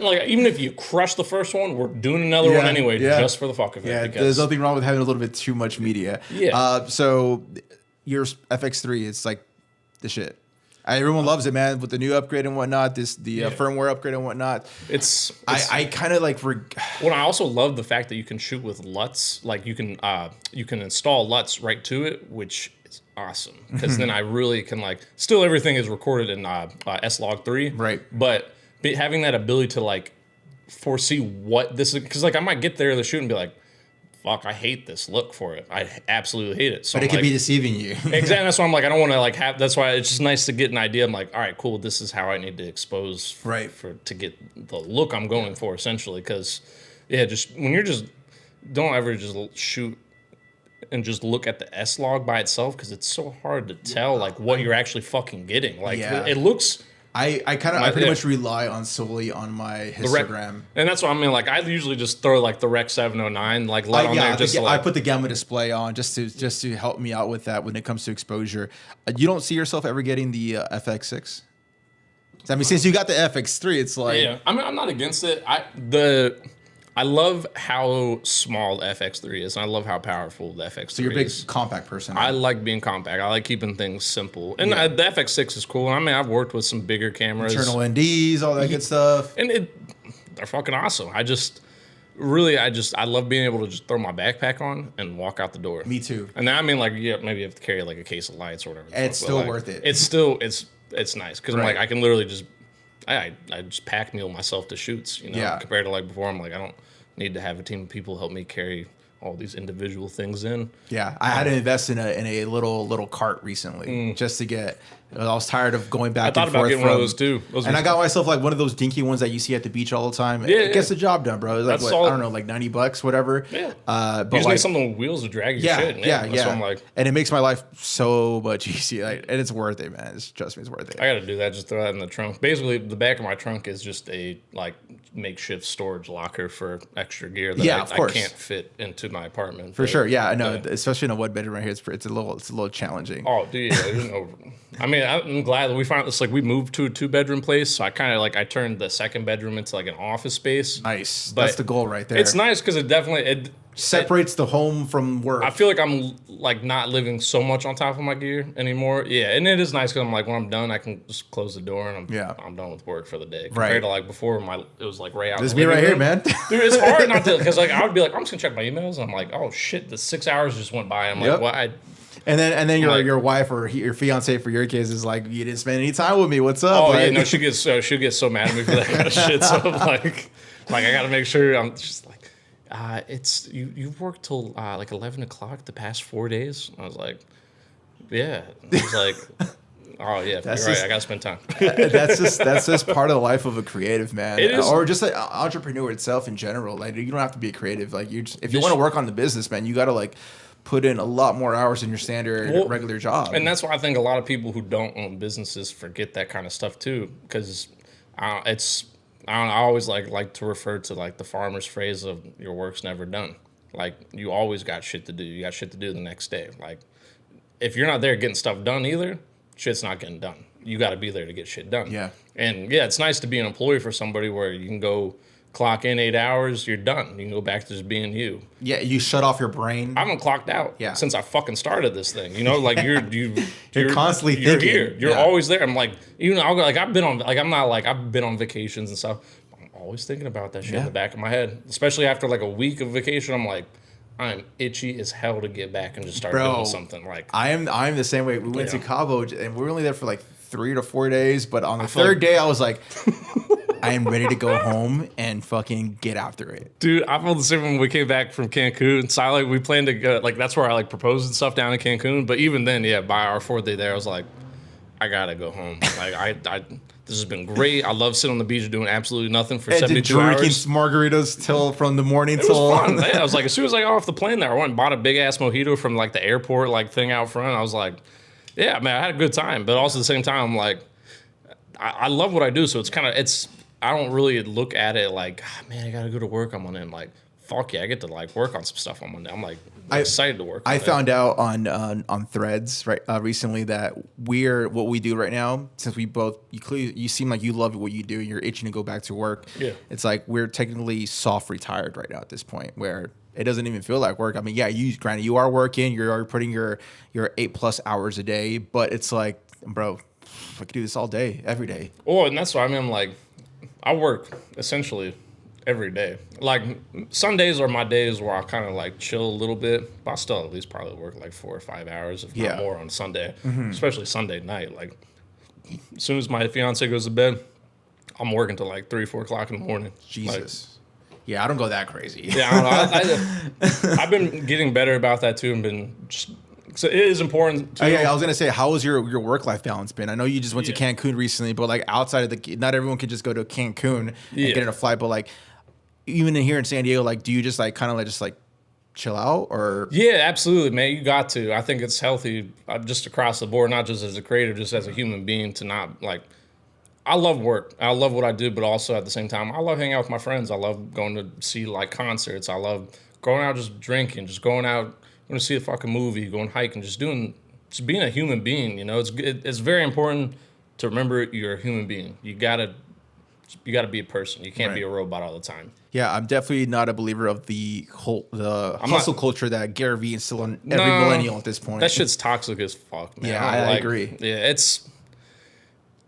Like, even if you crush the first one, we're doing another one anyway, just for the fuck of it. Yeah, there's nothing wrong with having a little bit too much media. Yeah. So your FX3, it's like the shit. Everyone loves it, man. With the new upgrade and whatnot, the firmware upgrade and whatnot. I kind of like. Well, I also love the fact that you can shoot with LUTs. Like you can install LUTs right to it, which is awesome. Because then I really can like. Still, everything is recorded in S-Log3. Right. But having that ability to like foresee what this is, because like I might get there to the shoot and be like, fuck, I hate this look for it. I absolutely hate it. So but it could be deceiving you. Exactly. That's why I'm like, I don't want to like have. That's why it's just nice to get an idea. I'm like, all right, cool. This is how I need to expose to get the look I'm going for, essentially. Because just when you're just don't ever just shoot and just look at the S-Log by itself, because it's so hard to tell like what you're actually fucking getting. Like it looks. I pretty much rely solely on my histogram. And that's what I mean. Like I usually just throw like the Rec 709 like light on there. I put the gamma display on just to help me out with that when it comes to exposure. You don't see yourself ever getting the FX6? I mean, since you got the FX3, it's like I mean, I'm not against it. I love how small the FX3 is, and I love how powerful the FX3 is. So you're a big compact person. I like being compact. I like keeping things simple. And the FX6 is cool. I mean, I've worked with some bigger cameras. Internal NDs, all that good stuff. And they're fucking awesome. really, I love being able to just throw my backpack on and walk out the door. Me too. And then I mean, like, yeah, maybe you have to carry like a case of lights or whatever. It's but, still like, worth it. It's still it's nice because I'm Right. like I can literally just I just pack meal myself to shoots. You know, Yeah. compared to like before, I'm like I don't need to have a team of people help me carry all these individual things in. Yeah, I had to invest in a little cart recently just to get. I was tired of going back. I thought and about forth getting one of those too. And I got myself like one of those dinky ones that you see at the beach all the time. Yeah, It gets the job done, bro. It's like That's I don't know, like $90, whatever. Yeah. But You just like, need something with wheels to drag your yeah, shit. yeah. That's what I'm like. And it makes my life so much easier. Like, and it's worth it, man. Trust me, it's worth it. I got to do that. Just throw that in the trunk. Basically, the back of my trunk is just a like makeshift storage locker for extra gear that Yeah, of I course. can't fit into my apartment. For sure, yeah. I know, especially in a one bedroom right here, it's a little challenging. Oh, dude, yeah, there's no. I mean, I'm glad that we found this. Like, we moved to a 2-bedroom place, so I kind of like I turned the second bedroom into like an office space. Nice, But that's the goal right there. It's nice because it definitely Separates the home from work. I feel like I'm like not living so much on top of my gear anymore. Yeah, and it is nice because I'm like when I'm done, I can just close the door and I'm done with work for the day. Compared to like before, it was like right out. This is me right here, man. Dude, it's hard not to because like I would be like I'm just gonna check my emails. And I'm like, oh shit, the 6 hours just went by. I'm like, what? And then your wife or your fiance for your case is like, you didn't spend any time with me. What's up? Oh like, yeah, no, she'll get so mad at me for that kind of shit. So I'm like I gotta make sure I'm just like. It's you've worked till like 11 o'clock the past 4 days. I was like, yeah. I was like, oh yeah, you're right. I gotta spend time. that's just part of the life of a creative, man. It is. Or just an entrepreneur itself in general. Like, you don't have to be a creative. Like, if you want to work on the business, man, you gotta like put in a lot more hours in your standard regular job. And that's why I think a lot of people who don't own businesses forget that kind of stuff too, because I always like to refer to like the farmer's phrase of your work's never done. Like, you always got shit to do. You got shit to do the next day. Like, if you're not there getting stuff done either, shit's not getting done. You got to be there to get shit done. Yeah. And yeah, it's nice to be an employee for somebody where you can go clock in 8 hours, you're done. You can go back to just being you. Yeah, you shut off your brain. I haven't clocked out since I fucking started this thing. You know, like you're constantly you're thinking. here. You're always there. I'm like, I'll go, like I've been on vacations and stuff. I'm always thinking about that shit in the back of my head. Especially after like a week of vacation, I'm like, I'm itchy as hell to get back and just start doing something. Like I'm the same way. We went to Cabo and we were only there for like 3 to 4 days, but on the third day I was like, I am ready to go home and fucking get after it. Dude, I felt the same when we came back from Cancun. So we planned to go, like, that's where I like proposed and stuff down in Cancun. But even then, by our 4th day there, I was like, I gotta go home. Like, this has been great. I love sitting on the beach doing absolutely nothing for 72 hours. Drinking margaritas from the morning till. It was fun. Yeah, I was like, as soon as I got off the plane there, I went and bought a big ass mojito from like the airport like thing out front. I was like, yeah, man, I had a good time. But also at the same time, I'm like, I love what I do. So I don't really look at it like, man, I gotta go to work on Monday. I'm like, fuck yeah, I get to like work on some stuff on Monday. I'm like excited to work. I found out on Threads recently that what we do right now, since we both you seem like you love what you do, you're itching to go back to work. Yeah, it's like we're technically soft retired right now at this point where it doesn't even feel like work. I mean, yeah, granted you are working, you're putting your 8+ hours a day, but it's like, bro, I could do this all day, every day. Oh, and that's why I'm like, I work essentially every day. Like, Sundays are my days where I kind of like chill a little bit, but I still at least probably work like 4 or 5 hours, if not more, on Sunday, especially Sunday night. Like, as soon as my fiance goes to bed, I'm working till like 3, 4 o'clock in the morning. Jesus. Yeah, I don't go that crazy. Yeah, I don't know. I've been getting better about that too, and been just. So it is important. I was gonna say, how has your work-life balance been? I know you just went to Cancun recently, but like outside of not everyone can just go to Cancun and get in a flight. But like even here in San Diego, like do you just like kind of like chill out or? Yeah, absolutely, man. You got to. I think it's healthy just across the board, not just as a creative, just as a human being, to not like. I love work. I love what I do, but also at the same time, I love hanging out with my friends. I love going to see like concerts. I love going out just drinking, just going out. Going to see a fucking movie, going hiking, just being a human being. You know, it's very important to remember you're a human being. You gotta be a person. You can't be a robot all the time. Yeah, I'm definitely not a believer of the hustle culture that Gary Vee instilled on every millennial at this point. That shit's toxic as fuck, man. Yeah, I agree. Yeah,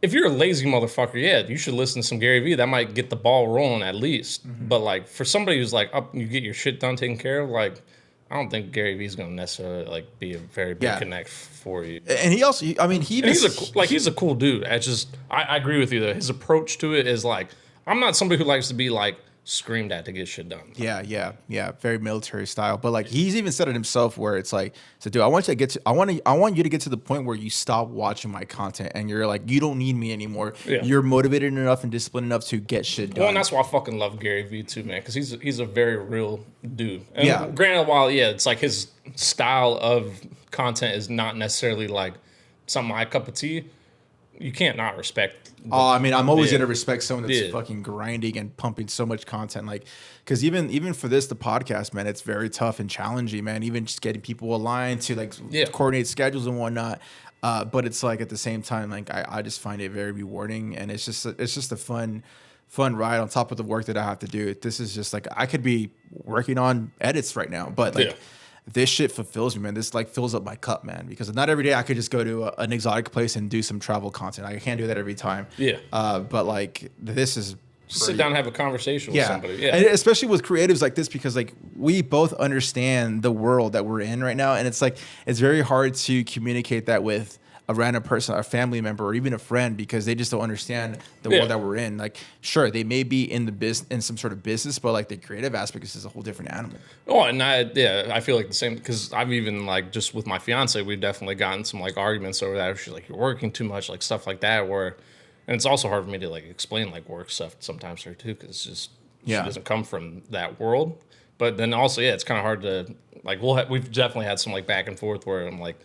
if you're a lazy motherfucker, yeah, you should listen to some Gary Vee. That might get the ball rolling at least. But like for somebody who's like up, you get your shit done, taken care of. Like I don't think Gary Vee's gonna necessarily like be a very big connect for you. And he also, I mean, he's a cool dude. I agree with you though. His approach to it is like, I'm not somebody who likes to be like screamed at to get shit done. Yeah. Very military style. But like he's even said it himself where it's like, so dude, I want you to get to the point where you stop watching my content and you're like, you don't need me anymore. Yeah. You're motivated enough and disciplined enough to get shit done. Well, and that's why I fucking love Gary Vee too, man, because he's a very real dude. And granted, while it's like his style of content is not necessarily like something my cup of tea, you can't not respect. I mean, I'm always gonna respect someone that's fucking grinding and pumping so much content, like, because even for the podcast, man, it's very tough and challenging, man. Even just getting people aligned to like coordinate schedules and whatnot. But it's like at the same time, like I just find it very rewarding, and it's just a fun ride on top of the work that I have to do. This is just like I could be working on edits right now, but like. This shit fulfills me, man. This like fills up my cup, man. Because not every day I could just go to an exotic place and do some travel content. I can't do that every time. Yeah. But like this is sit down and have a conversation with somebody. Yeah. And especially with creatives like this, because like we both understand the world that we're in right now, and it's like it's very hard to communicate that with a random person, a family member, or even a friend, because they just don't understand the world that we're in. Like, sure, they may be in some sort of business, but like the creative aspect is a whole different animal. Oh, and I feel like the same, because I've even like just with my fiance, we've definitely gotten some like arguments over that. She's like, you're working too much, like stuff like that. And it's also hard for me to like explain like work stuff sometimes to her too, because it's just she doesn't come from that world. But then also, it's kind of hard to like. We've definitely had some like back and forth where I'm like.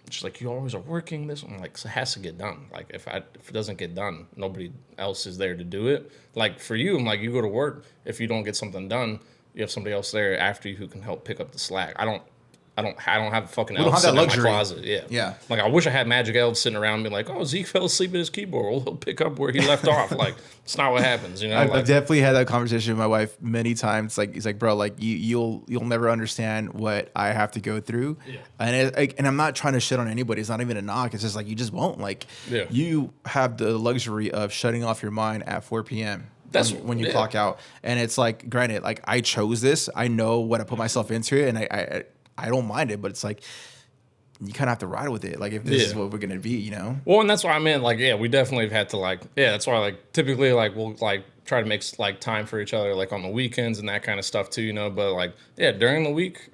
She's like, you always are working this. I'm like, so it has to get done. Like, if it doesn't get done, nobody else is there to do it. Like, for you, I'm like, you go to work. If you don't get something done, you have somebody else there after you who can help pick up the slack. I don't have a fucking elf sitting in my closet. Yeah. Like, I wish I had magic elves sitting around me like, oh, Zeke fell asleep at his keyboard. Well, he'll pick up where he left off. Like, it's not what happens, you know? I've definitely had that conversation with my wife many times. Like, he's like, bro, like you'll never understand what I have to go through. Yeah. And I'm not trying to shit on anybody. It's not even a knock. It's just like, you just won't. Like, you have the luxury of shutting off your mind at 4 p.m. That's when you clock out. And it's like, granted, like I chose this. I know what I put myself into it, and I don't mind it, but it's like you kind of have to ride with it. Like if this is what we're gonna be, you know. Well, and that's why I meant like we definitely have had to like that's why like typically like we'll like try to make like time for each other like on the weekends and that kind of stuff too, you know. But like during the week,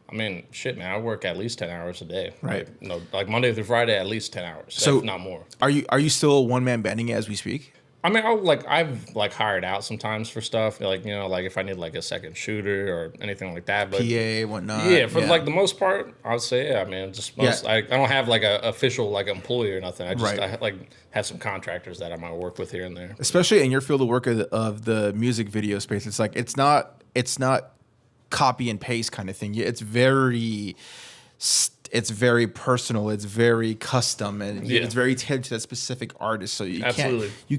I mean shit, man, I work at least 10 hours a day. Right. Like Monday through Friday, at least 10 hours, so if not more. Are you still one man banding it as we speak? I mean, I've like hired out sometimes for stuff, like, you know, like if I need like a second shooter or anything like that. But PA, whatnot. Yeah, for like the most part, I would say, I mean, just I don't have like a official like employee or nothing. I just I like have some contractors that I might work with here and there. Especially in your field of work of the music video space, it's like it's not copy and paste kind of thing. It's very personal. It's very custom, and it's very tailored to that specific artist. So you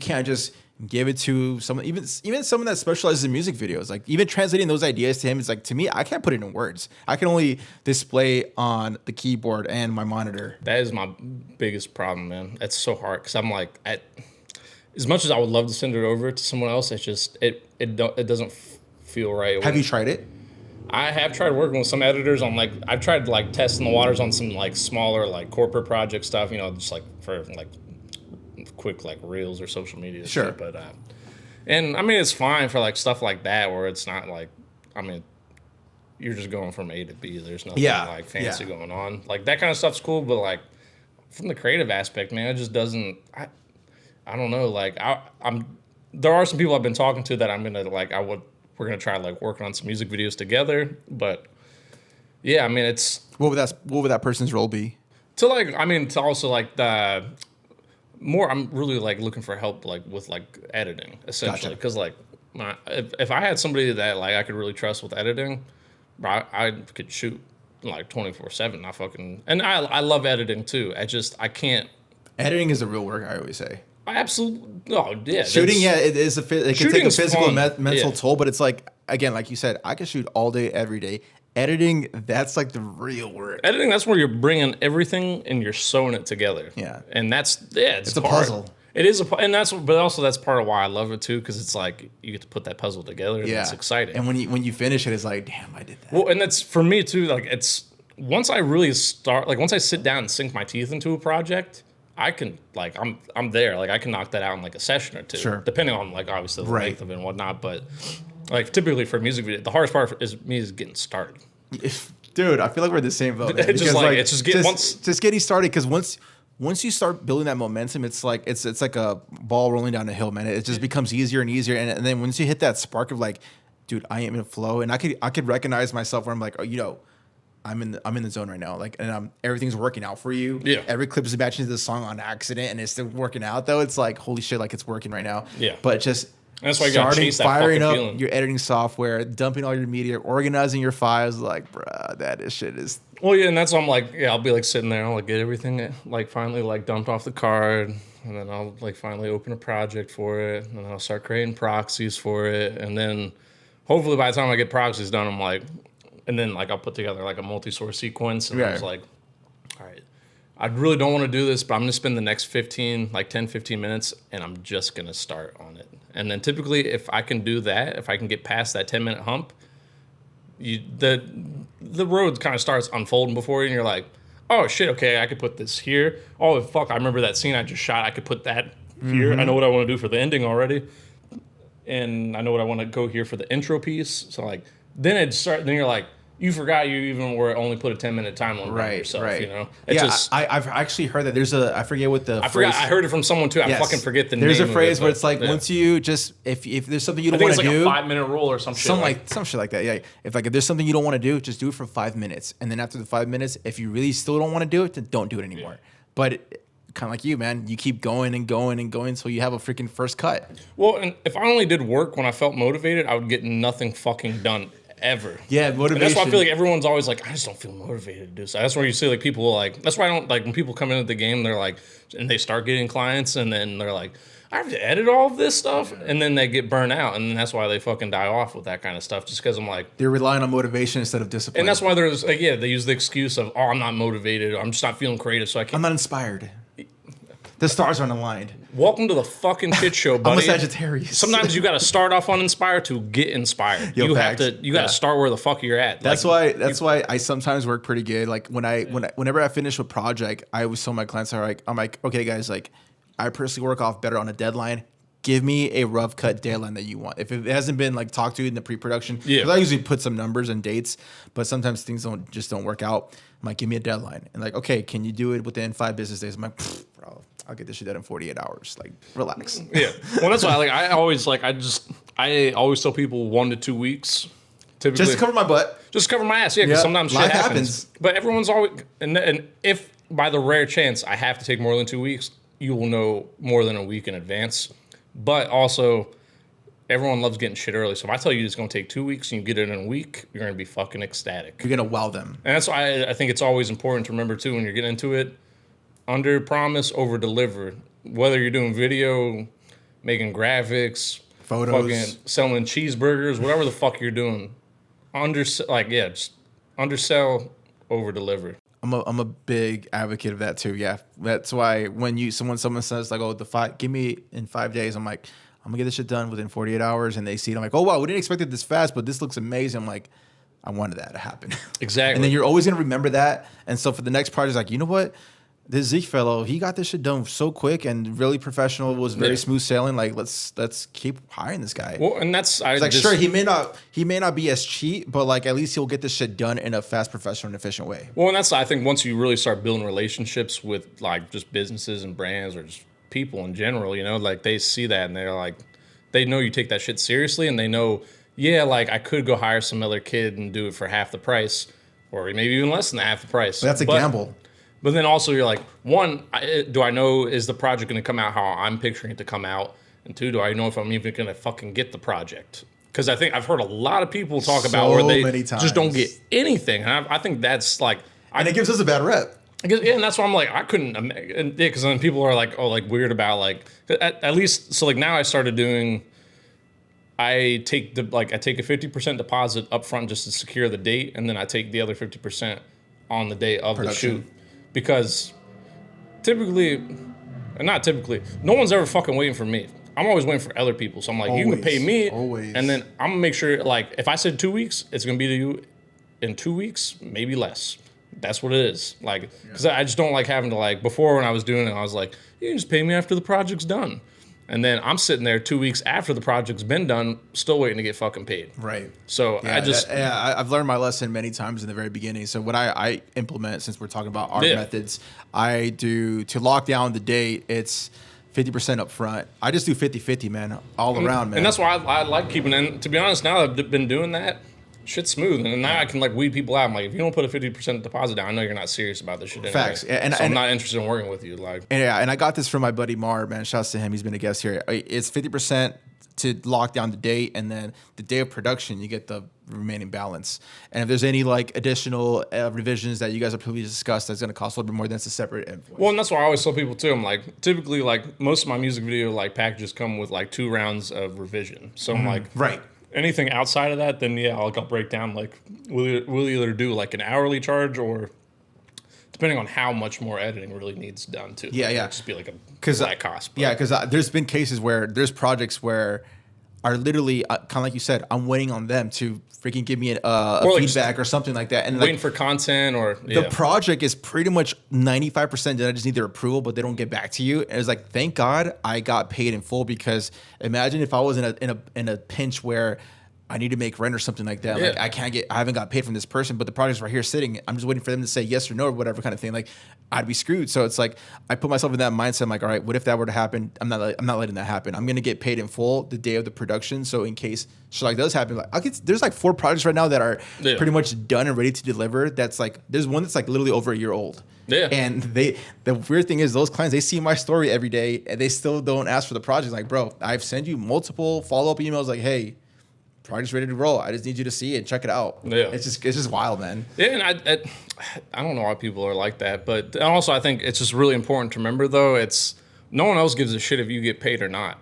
can't just give it to someone, even someone that specializes in music videos. Like even translating those ideas to him, it's like, to me, I can't put it in words. I can only display on the keyboard and my monitor. That is my biggest problem, man. It's so hard because I'm like, as much as I would love to send it over to someone else, it's just it doesn't feel right. Have you tried it? I have tried working with some editors on like I've tried like testing the waters on some like smaller like corporate project stuff, you know, just like for like quick like reels or social media. Sure. Shit. But and I mean it's fine for like stuff like that where it's not like, I mean, you're just going from A to B. There's nothing like fancy going on. Like that kind of stuff's cool, but like from the creative aspect, man, it just doesn't. I don't know. Like there are some people I've been talking to that I'm gonna like we're gonna try like working on some music videos together, but I mean it's what would that person's role be? To also like the more I'm really like looking for help like with like editing essentially, because like if I had somebody that like I could really trust with editing, I could shoot like 24/7. I love editing too. I can't. Editing is a real work, I always say. Absolutely. Oh, yeah. Shooting, it can take a physical mental toll, but it's like, again, like you said, I can shoot all day, every day, editing, that's like the real work. Editing, that's where you're bringing everything and you're sewing it together. Yeah. And it's a hard. puzzle. It is but also that's part of why I love it too, because it's like you get to put that puzzle together and it's exciting. And when you finish it, it's like, damn, I did that. Well, and that's for me too, like it's once I really start, like once I sit down and sink my teeth into a project, I can like I'm there. Like I can knock that out in like a session or two. Sure. Depending on like obviously the length of it and whatnot. But like typically for a music video, the hardest part is getting started. Dude, I feel like we're the same boat. Man. It's just like it's just getting started, because once you start building that momentum, it's like it's like a ball rolling down a hill, man. It just becomes easier and easier, and then once you hit that spark of like, dude, I am in flow, and I could recognize myself where I'm like, oh, I'm in the zone right now, like, and everything's working out for you. Yeah. Every clip is matching to the song on accident, and it's still working out though. It's like, holy shit, like it's working right now. Yeah. But just that's why you gotta chase that firing fucking up feeling. your editing software, dumping all your media, organizing your files, like, bruh, that shit is. Well, yeah, and that's why I'm like, I'll be like sitting there, I'll like get everything like finally like dumped off the card, and then I'll like finally open a project for it, and then I'll start creating proxies for it, and then hopefully by the time I get proxies done, I'm like, and then like I'll put together like a multi-source sequence, and I was like, all right, I really don't want to do this, but I'm gonna spend the next 10, 15 minutes, and I'm just gonna start on it. And then typically, if I can do that, if I can get past that 10-minute hump, the road kind of starts unfolding before you, and you're like, oh shit, okay, I could put this here. Oh fuck, I remember that scene I just shot. I could put that here. I know what I want to do for the ending already, and I know what I want to go here for the intro piece. So like, then you're like, you forgot you even were only put a 10-minute time limit on yourself. You know, I've actually heard that. There's I forget what the phrase. I heard it from someone too. I fucking forget the name. There's a phrase where it's like, once you just if there's something you don't want to do, it's like a 5-minute rule or some shit. Some shit like that. Yeah. If there's something you don't want to do, just do it for 5 minutes, and then after the 5 minutes, if you really still don't want to do it, then don't do it anymore. But kind of like you, man, you keep going and going and going until you have a freaking first cut. Well, and if I only did work when I felt motivated, I would get nothing fucking done. Ever. Yeah, motivation. And that's why I feel like everyone's always like, I just don't feel motivated to do so. That's where you see like people like, that's why I don't like when people come into the game, they're like, and they start getting clients, and then they're like, I have to edit all of this stuff, and then they get burnt out, and that's why they fucking die off with that kind of stuff. Just because I'm like, they're relying on motivation instead of discipline, and that's why there's like, they use the excuse of, oh, I'm not motivated, I'm just not feeling creative, so I can't. I'm not inspired. The stars aren't aligned. Welcome to the fucking shit show, buddy. I'm a Sagittarius. Sometimes you got to start off uninspired to get inspired. You got to start where the fuck you're at. That's why I sometimes work pretty good. Like whenever I finish a project, I always tell my clients, I'm like, okay, guys, like I personally work off better on a deadline. Give me a rough cut deadline that you want. If it hasn't been like talked to in the pre-production, because I usually put some numbers and dates, but sometimes things don't work out. I'm like, give me a deadline, and like, okay, can you do it within 5 business days? I'm like, bro, I'll get this shit done in 48 hours. Like, relax. Yeah. Well, that's why I always tell people 1 to 2 weeks. Typically, just to cover my butt. Just cover my ass. Yeah, because sometimes shit happens. But everyone's always and if by the rare chance I have to take more than 2 weeks, you will know more than a week in advance. But also, everyone loves getting shit early. So if I tell you it's going to take 2 weeks and you get it in a week, you're going to be fucking ecstatic. You're going to wow them. And that's why I think it's always important to remember, too, when you're getting into it, under promise, over deliver. Whether you're doing video, making graphics, photos, fucking selling cheeseburgers, whatever the fuck you're doing, just undersell, over deliver. I'm a big advocate of that too. Yeah, that's why when someone says like, oh, give me in 5 days, I'm like, I'm gonna get this shit done within 48 hours, and they see it. I'm like, oh wow, we didn't expect it this fast, but this looks amazing. I'm like, I wanted that to happen. Exactly. And then you're always gonna remember that. And so for the next project, like, you know what? This Zeke fellow, he got this shit done so quick and really professional. Was very smooth sailing. Like, let's keep hiring this guy. Well, and that's sure, he may not be as cheap, but like at least he'll get this shit done in a fast, professional, and efficient way. Well, and that's, I think, once you really start building relationships with like just businesses and brands or just people in general, you know, like they see that and they're like, they know you take that shit seriously, and they know, yeah, like I could go hire some other kid and do it for half the price, or maybe even less than half the price. But that's a gamble. But then also you're like, one, do I know, is the project going to come out how I'm picturing it to come out? And two, do I know if I'm even going to fucking get the project? Because I think I've heard a lot of people talk about where they just don't get anything. And I think that's like... And it gives us a bad rep. Yeah, and that's why I'm like, I couldn't... Yeah, because then people are like, oh, like weird about like... At least, so like now I started doing... I take a 50% deposit up front just to secure the date, and then I take the other 50% on the day of Production. the shoot. Because not typically, no one's ever fucking waiting for me. I'm always waiting for other people. So I'm like, you can pay me, and then I'm gonna make sure, like, if I said 2 weeks, it's gonna be to you in 2 weeks, maybe less. That's what it is. Like, because I just don't like having to, like, before when I was doing it, I was like, you can just pay me after the project's done. And then I'm sitting there 2 weeks after the project's been done, still waiting to get fucking paid. Right. So I've learned my lesson many times in the very beginning. So what I implement, since we're talking about art methods, I do to lock down the date. It's 50% up front. I just do 50-50, man, all around, man. And that's why I like keeping it. To be honest, now that I've been doing that, shit's smooth. And now I can, like, weed people out. I'm like, if you don't put a 50% deposit down, I know you're not serious about this shit anyway. Facts. And I'm not interested in working with you. Like, and I got this from my buddy Mar, man. Shouts to him. He's been a guest here. It's 50% to lock down the date, and then the day of production, you get the remaining balance. And if there's any, like, additional revisions that you guys have previously discussed, that's going to cost a little bit more. That's a separate invoice. Well, and that's why I always tell people too. I'm like, typically, like, most of my music video like packages come with like 2 rounds of revision. So I'm like, right. Anything outside of that, then I'll break down, like, we'll either do like an hourly charge, or depending on how much more editing really needs done too. Yeah, like, yeah. It'll just be like a flat cost. But. Yeah, because there's been cases where there's projects where are literally kind of like you said, I'm waiting on them to freaking give me a feedback or something like that, and waiting for content or the project is pretty much 95% that I just need their approval, but they don't get back to you. And it's like, thank God I got paid in full, because imagine if I was in a pinch where I need to make rent or something like that. Yeah. Like I haven't got paid from this person, but the project's right here sitting. I'm just waiting for them to say yes or no or whatever kind of thing. Like, I'd be screwed. So it's like I put myself in that mindset. I'm like, all right, what if that were to happen? I'm not letting that happen. I'm gonna get paid in full the day of the production. So in case shit like does happen, like there's like 4 projects right now that are pretty much done and ready to deliver. That's like there's one that's like literally over a year old. Yeah. And the weird thing is those clients, they see my story every day and they still don't ask for the project. Like, bro, I've sent you multiple follow-up emails like, hey, project's ready to roll. I just need you to see it, check it out. Yeah. It's just wild, man. Yeah, and I don't know why people are like that, but also I think it's just really important to remember, though, it's no one else gives a shit if you get paid or not.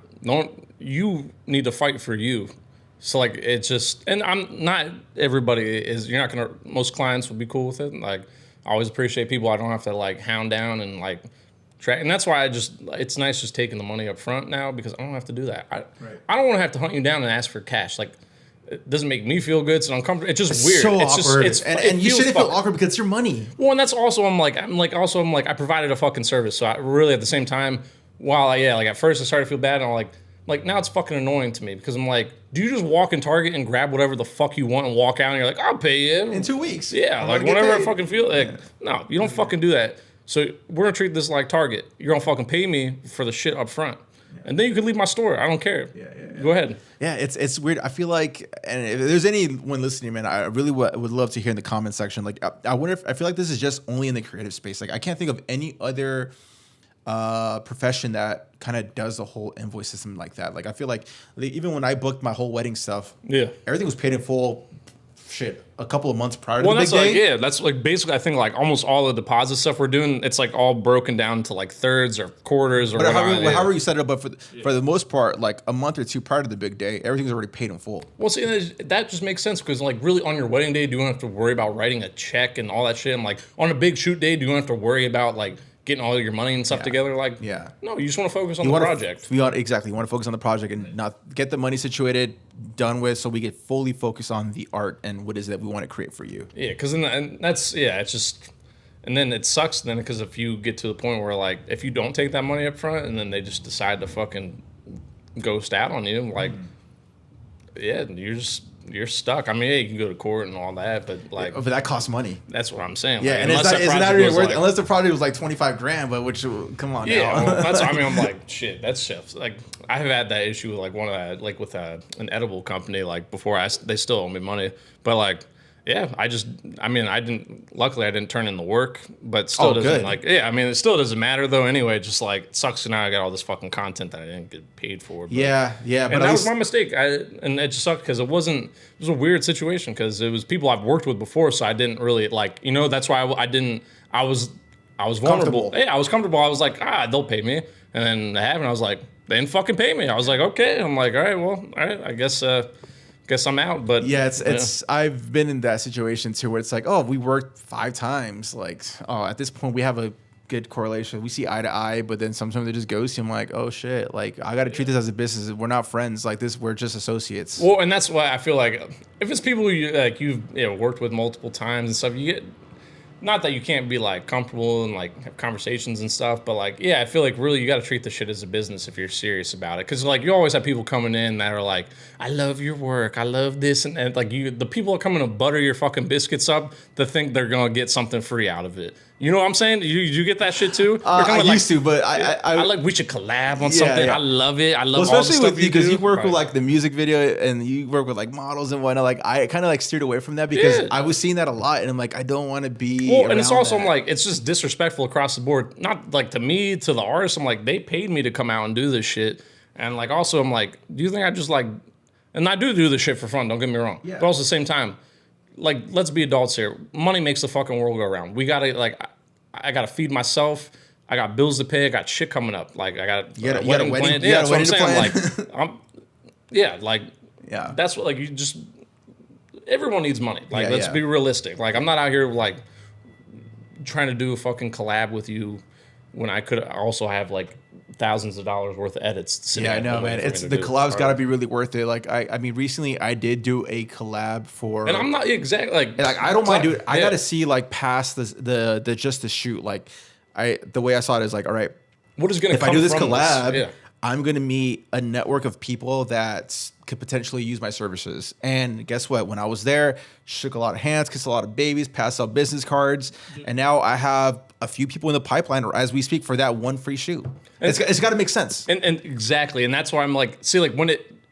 You need to fight for you. So, like, it's just, and I'm not everybody is. You're not gonna. Most clients will be cool with it. Like, I always appreciate people I don't have to, like, hound down and, like, track. And that's why it's nice just taking the money up front now, because I don't have to do that. I don't want to have to hunt you down and ask for cash. Like, it doesn't make me feel good. It's uncomfortable. It's just weird. So it's awkward. Just, and you shouldn't feel awkward because it's your money. Well, and that's also I'm like I provided a fucking service. So I really, at the same time, like at first I started to feel bad, and I'm like now it's fucking annoying to me, because I'm like, do you just walk in Target and grab whatever the fuck you want and walk out and you're like, I'll pay you in 2 weeks? Yeah, like whenever I fucking feel like, no, you don't fucking do that. So we're gonna treat this like Target. You're gonna fucking pay me for the shit up front. And then you can leave my store. I don't care. Yeah. Go ahead. Yeah, it's weird. I feel like, and if there's anyone listening, man, I really would love to hear in the comment section. Like, I wonder if I feel like this is just only in the creative space. Like, I can't think of any other profession that kind of does the whole invoice system like that. Like, I feel like even when I booked my whole wedding stuff, everything was paid in full. Shit, a couple of months prior to the big day. That's like basically, I think, like almost all the deposit stuff we're doing, it's like all broken down to like thirds or quarters or whatever. However you set it up, but for the most part, like a month or two prior to the big day, everything's already paid in full. Well, see, that just makes sense, because like really on your wedding day, do you don't have to worry about writing a check and all that shit. And like on a big shoot day, do you don't have to worry about like getting all your money and stuff together? Like, no, you just want to focus on the project. Exactly. You want to focus on the project and not get the money situated, done with, so we get fully focused on the art and what is it that we want to create for you. Yeah, because it's just, and then it sucks then, because if you get to the point where like, if you don't take that money up front and then they just decide to fucking ghost out on you, like, you're stuck. I mean, you can go to court and all that, but like, but that costs money. That's what I'm saying. Yeah, like, and it's not really worth it, unless the project was like $25,000. But which, come on, now. Well, that's. I mean, I'm like, shit. That's shit. Like, I have had that issue with like one of that, like with an edible company. Like before, they still owe me money, but like. Yeah, I luckily I didn't turn in the work, but still doesn't it still doesn't matter though anyway. Just like, it sucks now I got all this fucking content that I didn't get paid for. But, but that was my mistake. And it just sucked, because it was a weird situation, because it was people I've worked with before, so I didn't really like, that's why I was I was vulnerable. Comfortable. Yeah, I was comfortable. I was like, they'll pay me. And then it happened. I was like, they didn't fucking pay me. I was like, okay. I'm like, all right, well, all right. I guess I'm out. But Yeah, it's I've been in that situation too, where it's like, oh, we worked 5 times. Like, oh, at this point we have a good correlation. We see eye to eye, but then sometimes they just ghost you. I'm like, oh shit, like I got to treat this as a business. We're not friends. Like this, we're just associates. Well, and that's why I feel like if it's people you've worked with multiple times and stuff, you get. Not that you can't be like comfortable and like have conversations and stuff, but like, yeah, I feel like really you got to treat the shit as a business if you're serious about it. Cause like you always have people coming in that are like, I love your work. I love this. And like the people are coming to butter your fucking biscuits up to think they're going to get something free out of it. You know what I'm saying? You get that shit too? I used to, but I like, we should collab on something. Yeah. I love it. I love all the stuff especially with you because you work right. with like the music video and you work with like models and whatnot. Like I kind of like steered away from that because I was seeing that a lot and I'm like, I don't want to be. Well, and it's also, I'm like, it's just disrespectful across the board. Not like to me, to the artist. I'm like, they paid me to come out and do this shit. And like, also, I'm like, do you think I just like, and I do this shit for fun, don't get me wrong. Yeah. But also at the same time, like, let's be adults here. Money makes the fucking world go around. We gotta, like, I gotta feed myself. I got bills to pay. I got shit coming up. Like, I got a wedding plan. Yeah, that's what I'm saying. Like, yeah, that's what, like, you just, everyone needs money. Like, let's be realistic. Like, I'm not out here, like, trying to do a fucking collab with you when I could also have, like, thousands of dollars worth of edits. Yeah, I know, man. It's the collab's got to be really worth it. Like, I mean, recently I did do a collab for, and I'm not exactly like I don't mind doing. I got to see like past the just the shoot. Like, the way I saw it is like, all right, what is gonna if come I do this from collab, this? Yeah. I'm gonna meet a network of people that could potentially use my services. And guess what? When I was there, shook a lot of hands, kissed a lot of babies, passed out business cards, and now I have a few people in the pipeline as we speak for that one free shoot. It's got to make sense. And exactly, and that's why I'm like, see, like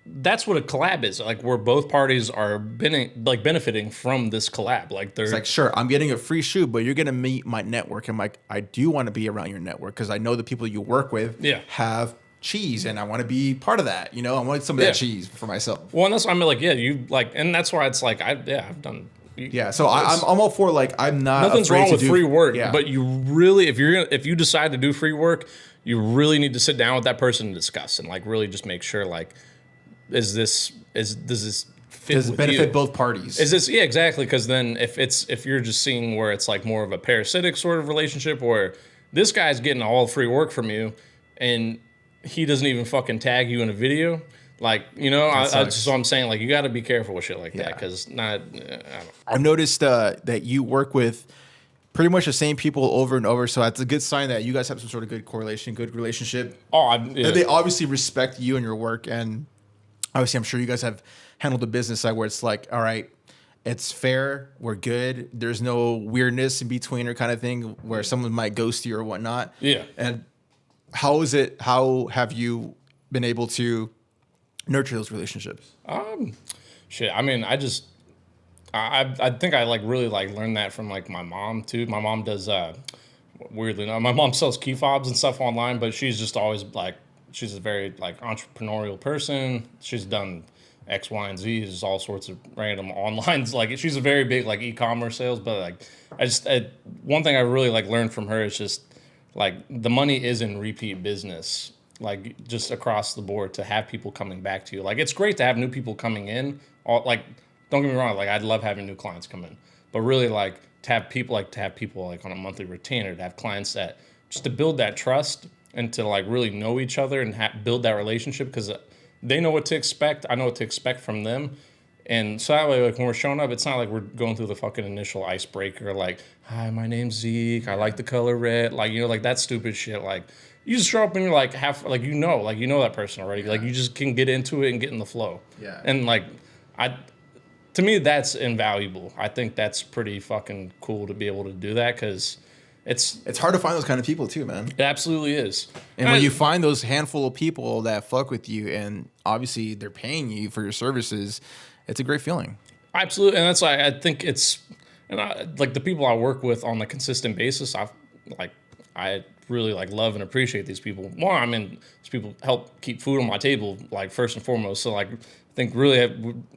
that's what a collab is. Like where both parties are benefiting from this collab. Like it's like, sure, I'm getting a free shoot, but you're gonna meet my network. I'm like, I do want to be around your network because I know the people you work with have cheese, and I want to be part of that. You know, I want some of that cheese for myself. Well, and that's why I'm like, you like, and that's why it's like, I've done. Yeah, so I'm all for like, I'm not. Nothing's wrong with free work, but you really, if you decide to do free work, you really need to sit down with that person and discuss and like really just make sure like, does this fit? Does it benefit both parties? Is this exactly? Because then if you're just seeing where it's like more of a parasitic sort of relationship where this guy's getting all free work from you and he doesn't even fucking tag you in a video. Like, you know, so I'm saying, like, you got to be careful with shit like that because I've noticed that you work with pretty much the same people over and over. So that's a good sign that you guys have some sort of good correlation, good relationship. And they obviously respect you and your work. And obviously, I'm sure you guys have handled the business side where it's like, all right, it's fair. We're good. There's no weirdness in between or kind of thing where someone might ghost you or whatnot. Yeah. And how have you been able to nurture those relationships? Shit. I mean, I think I like really like learned that from like my mom too. My mom does weirdly enough, my mom sells key fobs and stuff online, but she's just always like, she's a very like entrepreneurial person. She's done X, Y, and Z, just all sorts of random online. Like she's a very big like e-commerce sales, but like one thing I really like learned from her is just like the money is in repeat business. Like just across the board to have people coming back to you. Like it's great to have new people coming in. Like don't get me wrong, like I'd love having new clients come in. But really like to have people like on a monthly retainer, to have clients that just to build that trust and to like really know each other and build that relationship because they know what to expect. I know what to expect from them. And so that way, like when we're showing up, it's not like we're going through the fucking initial icebreaker, like, hi, my name's Zeke. I like the color red. Like, you know, like that stupid shit. Like you just show up and you're like you know that person already. Like you just can get into it and get in the flow. Yeah. And like to me, that's invaluable. I think that's pretty fucking cool to be able to do that because it's hard to find those kind of people too, man. It absolutely is. And when you find those handful of people that fuck with you and obviously they're paying you for your services, it's a great feeling. Absolutely. And that's why I think like the people I work with on a consistent basis, I really like love and appreciate these people. One, I mean, these people help keep food on my table, like first and foremost. So like, I think really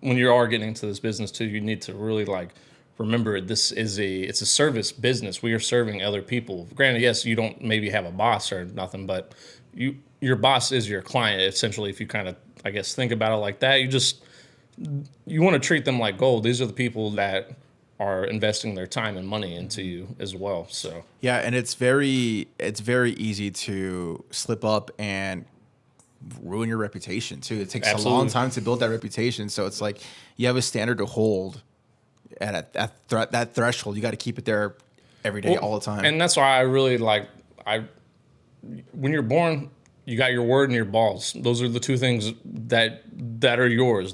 when you are getting into this business too, you need to really like remember it's a service business. We are serving other people. Granted, yes, you don't maybe have a boss or nothing, but your boss is your client essentially. If you kind of, I guess, think about it like that, you want to treat them like gold. These are the people that are investing their time and money into you as well. So yeah, and it's very easy to slip up and ruin your reputation too. It takes a long time to build that reputation. So it's like you have a standard to hold at that threshold. You got to keep it there every day, all the time. And that's why I really when you're born, you got your word and your balls. Those are the two things that are yours.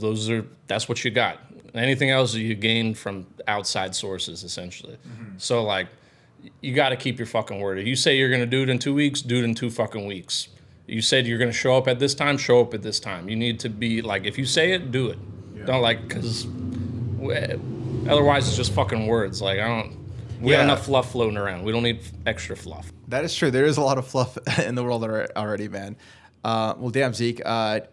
That's what you got. Anything else you gain from outside sources, essentially. So like, you got to keep your fucking word. If you say you're gonna do it in 2 weeks, do it in 2 fucking weeks. You said you're gonna show up at this time, show up at this time. You need to be like, if you say it, do it. Yeah. Don't because otherwise it's just fucking words. Like we got enough fluff floating around. We don't need extra fluff. That is true. There is a lot of fluff in the world already, man. Well, damn, Zeke.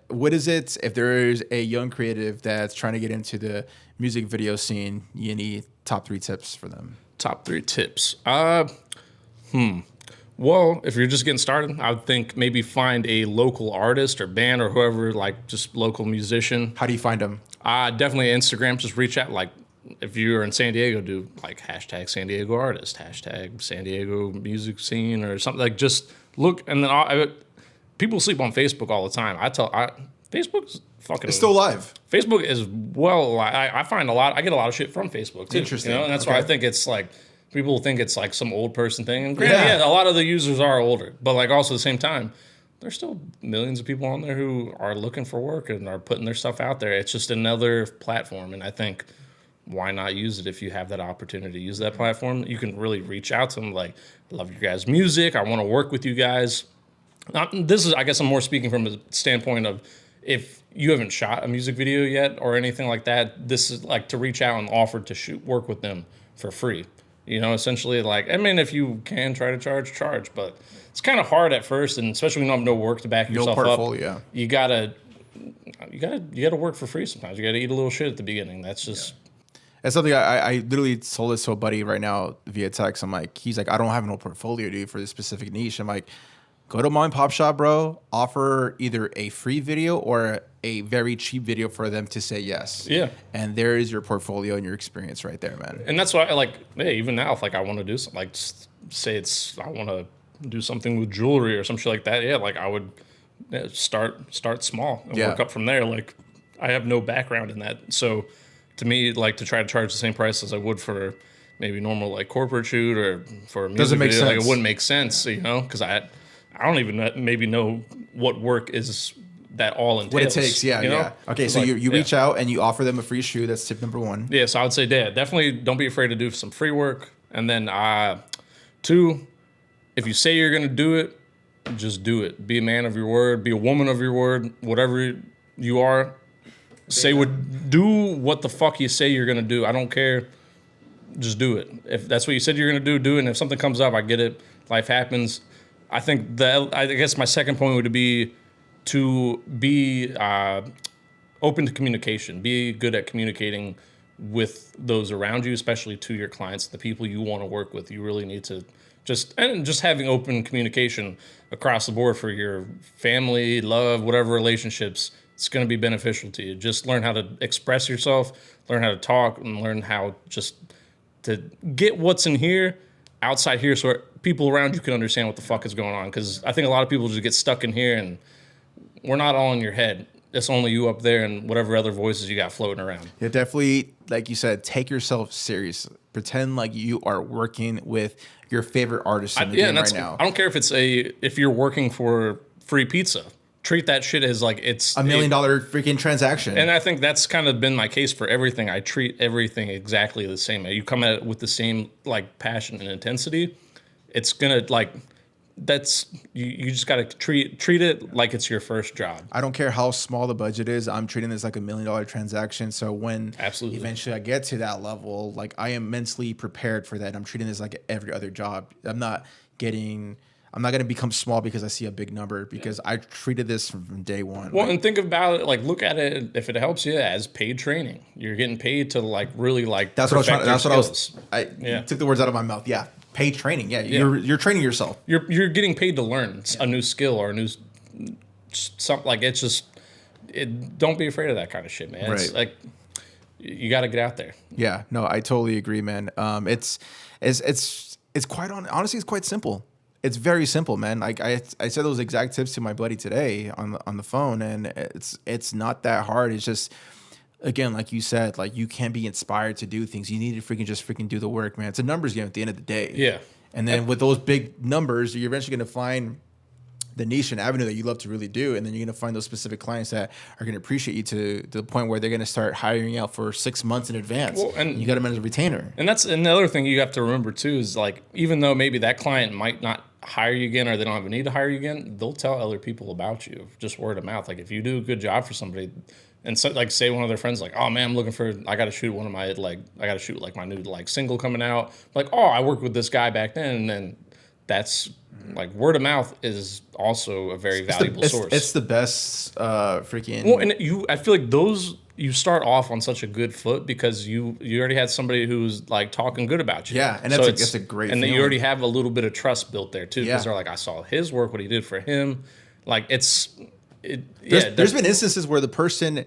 What is it if there is a young creative that's trying to get into the music video scene? You need top 3 tips for them. Top 3 tips. Well, if you're just getting started, I would think maybe find a local artist or band or whoever, like just local musician. How do you find them? Definitely Instagram. Just reach out. Like if you're in San Diego, do like hashtag San Diego artist, hashtag San Diego music scene or something. Like just look, and then people sleep on Facebook all the time. Facebook's fucking. It's still live. Facebook is I find I get a lot of shit from Facebook too. Interesting. And that's why I think it's like people think it's like some old person thing. And granted, a lot of the users are older, but like also at the same time, there's still millions of people on there who are looking for work and are putting their stuff out there. It's just another platform, and I think why not use it if you have that opportunity to use that platform? You can really reach out to them like, I love your guys' music. I want to work with you guys. I guess I'm more speaking from a standpoint of if you haven't shot a music video yet or anything like that, this is like to reach out and offer to work with them for free. Essentially like, I mean, if you can try to charge, but it's kind of hard at first, and especially when you have no work to back yourself up. You gotta work for free sometimes. You gotta eat a little shit at the beginning. That's just... That's something I literally told this to a buddy right now via text. I'm like, he's like, I don't have no portfolio, dude, for this specific niche. I'm like, go to mom and pop shop, bro. Offer either a free video or a very cheap video for them to say yes. Yeah. And there is your portfolio and your experience right there, man. And that's why I like, hey, even now, if like I want to do something, like say I want to do something with jewelry or some shit like that. Yeah, like I would start small and work up from there. Like I have no background in that, so to me, like to try to charge the same price as I would for maybe normal like corporate shoot or for a music video, like it wouldn't make sense, because I don't even maybe know what work is that all entails. What it takes, yeah. Okay, so you reach out and you offer them a free shoot. That's tip number 1. Yeah, so I would say, definitely don't be afraid to do some free work. And then 2, if you say you're gonna do it, just do it. Be a man of your word. Be a woman of your word. Whatever you are. Do what the fuck you say you're gonna do. I don't care. Just do it. If that's what you said you're gonna do it. And if something comes up, I get it. Life happens. I think I guess my second point would be to be open to communication. Be good at communicating with those around you, especially to your clients, the people you want to work with. You really need to just having open communication across the board for your family, love, whatever relationships. It's going to be beneficial to you. Just learn how to express yourself, learn how to talk, and learn how just to get what's in here, outside here, so people around you can understand what the fuck is going on. Because I think a lot of people just get stuck in here, and we're not all in your head. It's only you up there and whatever other voices you got floating around. Yeah, definitely, like you said, take yourself seriously. Pretend like you are working with your favorite artist in the game right now. I don't care if you're working for free pizza. Treat that shit as like it's $1 million freaking transaction. And I think that's kind of been my case for everything. I treat everything exactly the same. You come at it with the same like passion and intensity. It's gonna like you just gotta treat it like it's your first job. I don't care how small the budget is. I'm treating this like $1 million transaction. So when eventually I get to that level, like I am mentally prepared for that. I'm treating this like every other job. I'm not getting I'm not going to become small because I see a big number, because I treated this from day one. Well, and think about it, like look at it, if it helps you, as paid training. You're getting paid to like really like That's what I was trying. Yeah. You took the words out of my mouth. Yeah. Paid training. Yeah. You're training yourself. You're getting paid to learn a new skill or a new something. Like it's just don't be afraid of that kind of shit, man. It's like you got to get out there. Yeah. No, I totally agree, man. It's quite honestly, it's quite simple. It's very simple, man. Like I said those exact tips to my buddy today on the phone, and it's not that hard. It's just, again, like you said, like you can't be inspired to do things. You need to freaking do the work, man. It's a numbers game at the end of the day. Yeah. And then with those big numbers, you're eventually going to find the niche and avenue that you love to really do, and then you're going to find those specific clients that are going to appreciate you to the point where they're going to start hiring out for 6 months in advance. Well, and you got them as a retainer. And that's another thing you have to remember too, is like, even though maybe that client might not hire you again, or they don't have a need to hire you again, they'll tell other people about you, just word of mouth. Like if you do a good job for somebody, and so, like say one of their friends like, oh man, I'm looking for, I got to shoot my new like single coming out. Like, oh, I worked with this guy back then, and then that's like word of mouth is also a very valuable source. It's the best freaking. Well, and I feel like you start off on such a good foot because you already had somebody who's like talking good about you. Yeah, and that's a great. And then you already have a little bit of trust built there too, because Yeah. they're like, I saw his work, what he did for him. Like there's been instances where the person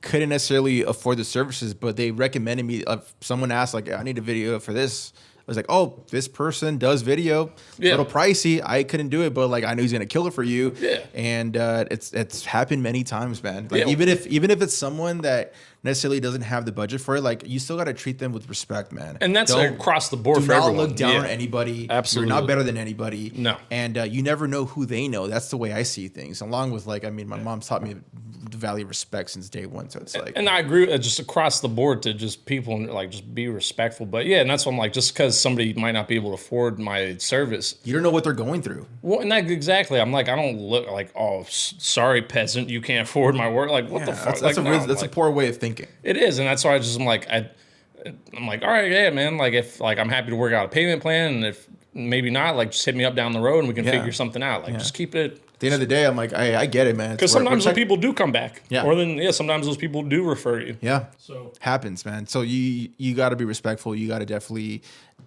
couldn't necessarily afford the services, but they recommended me. Someone asked like, I need a video for this. I was like, oh, this person does video. Yeah. A little pricey. I couldn't do it, but like I knew he's gonna kill it for you. Yeah. And it's happened many times, man. Like Yeah. even if it's someone that necessarily doesn't have the budget for it, like you still gotta treat them with respect, man. And that's across the board Do for not everyone. look down on anybody. Absolutely. You're not better than anybody. No. And you never know who they know. That's the way I see things. Along with like, I mean, my mom's taught me the value of respect since day one. So it's like, and I agree with just across the board to just people like just be respectful. But yeah, and that's what I'm like, just because somebody might not be able to afford my service, you don't know what they're going through. Well, and that exactly, I'm like, I don't look like, oh, sorry, peasant, you can't afford my work. Like, what the fuck? That's a poor way of thinking. It is, and that's why I'm like, all right, yeah, man. Like, if like I'm happy to work out a payment plan, and if maybe not, like just hit me up down the road and we can figure something out. Like, just keep it. At the end of the day, I'm like, I get it, man. Because sometimes those people do come back. Yeah. Or then, sometimes those people do refer you. Yeah. So happens, man. So you got to be respectful. You got to definitely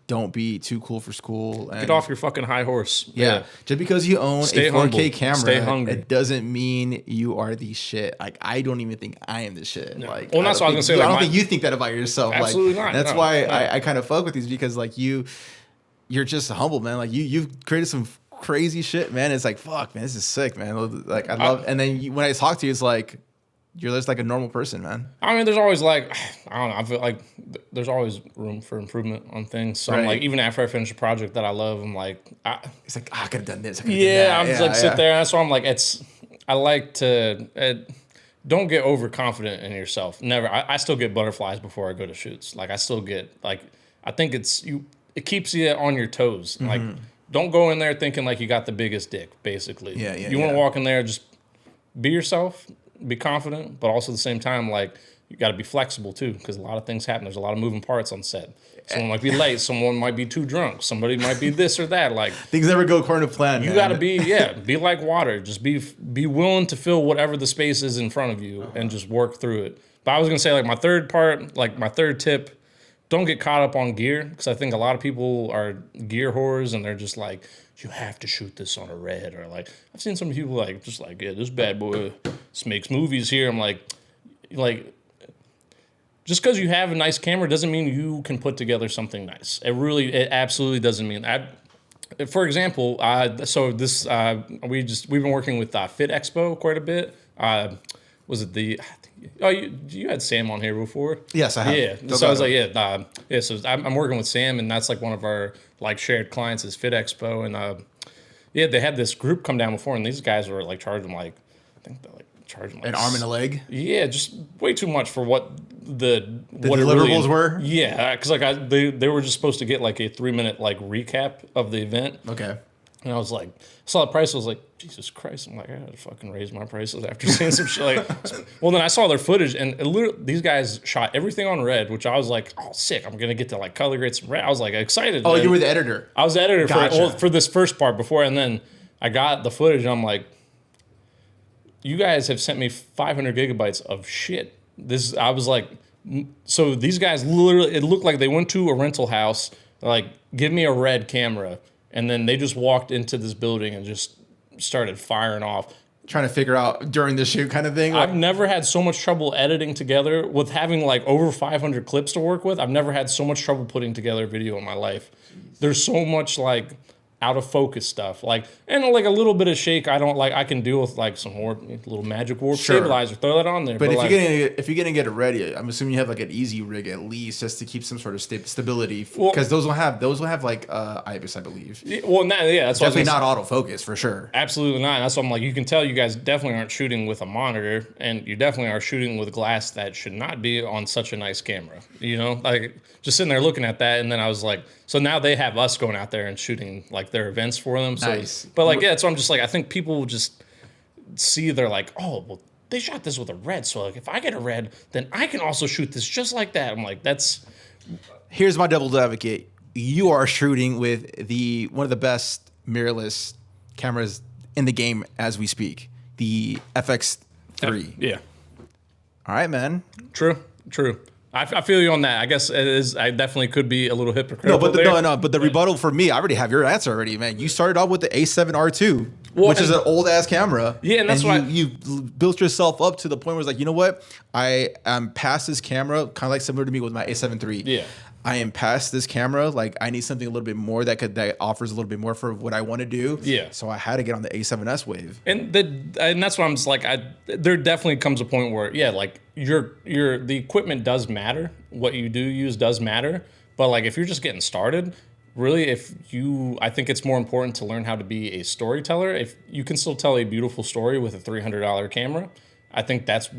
don't be too cool for school. And get off your fucking high horse. Yeah. Just because you own Stay a 4K humble. camera, Stay hungry. it doesn't mean you are the shit. Like, I don't even think I am the shit. No. Like, Well, that's what I was gonna say. I Like, don't think you think that about yourself. Absolutely like, not. That's No. why No. I kind of fuck with these, because like you're just humble, man. Like you've created some crazy shit, man. It's like, fuck, man, this is sick, man. Like I love, and then when I talk to you, it's like you're just like a normal person, man. I mean, there's always like, I don't know, I feel like there's always room for improvement on things. So I'm like, even after I finish a project that I love, I'm like, it's like, I could have done this. I'm just like, sit there. That's why I'm like, I like to, don't get overconfident in yourself. Never. I still get butterflies before I go to shoots. Like, I still get, like, I think it keeps you on your toes. Like, don't go in there thinking like you got the biggest dick, basically. You want to walk in there, just be yourself, be confident, but also at the same time, like, you got to be flexible too, because a lot of things happen. There's a lot of moving parts on set. Someone might be late. Someone might be too drunk. Somebody might be this or that. Like, things never go according to plan. You got to be like water. Just be willing to fill whatever the space is in front of you and just work through it. But I was gonna say, like, my third tip. Don't get caught up on gear, because I think a lot of people are gear whores and they're just like, you have to shoot this on a red, or like, I've seen some people like, just like, yeah, this bad boy just makes movies here. I'm like, just because you have a nice camera doesn't mean you can put together something nice. It absolutely doesn't mean that. For example, we've been working with Fit Expo quite a bit. Was it you had Sam on here before? Yes, I have. Yeah. So I was like, so I'm working with Sam, and that's like one of our like shared clients is Fit Expo, and they had this group come down before, and these guys were like charging like, I think they're like charging like an arm and a leg. Yeah, just way too much for what the deliverables were. Yeah, because like they were just supposed to get like a 3-minute like recap of the event. Okay. And I was like, saw the price. I was like, Jesus Christ. I'm like, I gotta fucking raise my prices after seeing some shit. Like, well, then I saw their footage, and it literally, these guys shot everything on red, which I was like, oh, sick. I'm gonna get to like color grade some red. I was like excited. Oh, and you were the editor. I was the editor Gotcha. for this first part before, and then I got the footage, and I'm like, you guys have sent me 500 gigabytes of shit. I was like, so these guys literally, it looked like they went to a rental house, like, give me a red camera. And then they just walked into this building and just started firing off. Trying to figure out during the shoot kind of thing. I've never had so much trouble editing together with having like over 500 clips to work with. I've never had so much trouble putting together a video in my life. There's so much like out of focus stuff, like, and like a little bit of shake. I can deal with like some warp, little magic warp stabilizer, throw that on there. But like, if you're gonna get it ready, I'm assuming you have like an easy rig at least just to keep some sort of stability, because those will have like IBIS, I believe. Well, that's definitely not autofocus for sure. Absolutely not. That's what I'm like. You can tell you guys definitely aren't shooting with a monitor, and you definitely are shooting with glass that should not be on such a nice camera. You know, like just sitting there looking at that, and then I was like, so now they have us going out there and shooting like their events for them. So, nice. But like, yeah, so I'm just like, I think people will just see, they're like, oh, well, they shot this with a red, so like if I get a red, then I can also shoot this just like that. I'm like, here's my devil's advocate. You are shooting with one of the best mirrorless cameras in the game as we speak, the FX3. Yeah. All right, man. True. I feel you on that. I guess it is. I definitely could be a little hypocritical. But the rebuttal for me, I already have your answer already, man. You started off with the A7R2, which is an old ass camera. Yeah, and that's why you built yourself up to the point where it's like, you know what? I am past this camera, kind of like similar to me with my A7 III. Yeah. I am past this camera. Like, I need something a little bit more that offers a little bit more for what I want to do. Yeah. So I had to get on the A7S wave. And that's why I'm just like, there definitely comes a point where, yeah, like the equipment does matter. What you do use does matter. But like, if you're just getting started, really, I think it's more important to learn how to be a storyteller. If you can still tell a beautiful story with a $300 camera, I think that's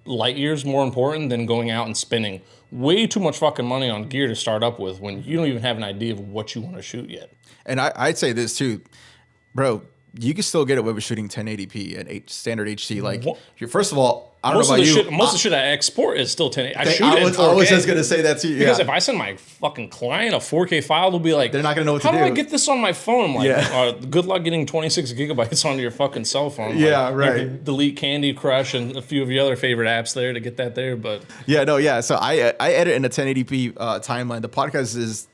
light years more important than going out and spending way too much fucking money on gear to start up with when you don't even have an idea of what you want to shoot yet. And I'd say this too, bro. You can still get away with shooting 1080p at standard HD. Like, first of all, I don't know about you. Most of the shit I export is still 1080. I shoot I it in 4K. was just gonna say that to you. Because if I send my fucking client a 4K file, they'll be like, they're not gonna know what to do. How do I get this on my phone? I'm like, good luck getting 26 gigabytes onto your fucking cell phone. Yeah, like, right. You can delete Candy Crush and a few of your other favorite apps there to get that there. But So I edit in a 1080p timeline. The podcast is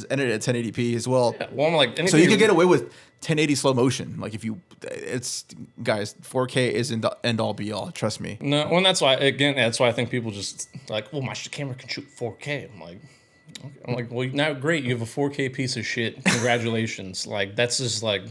edited at 1080p as well. Yeah, well, I'm like, so you can get away with 1080 slow motion. Like, it's guys, 4K isn't the end all be all. Trust me. No, well, that's why I think people just like, well, my camera can shoot 4K. I'm like, well, now great, you have a 4K piece of shit. Congratulations. Like, that's just like,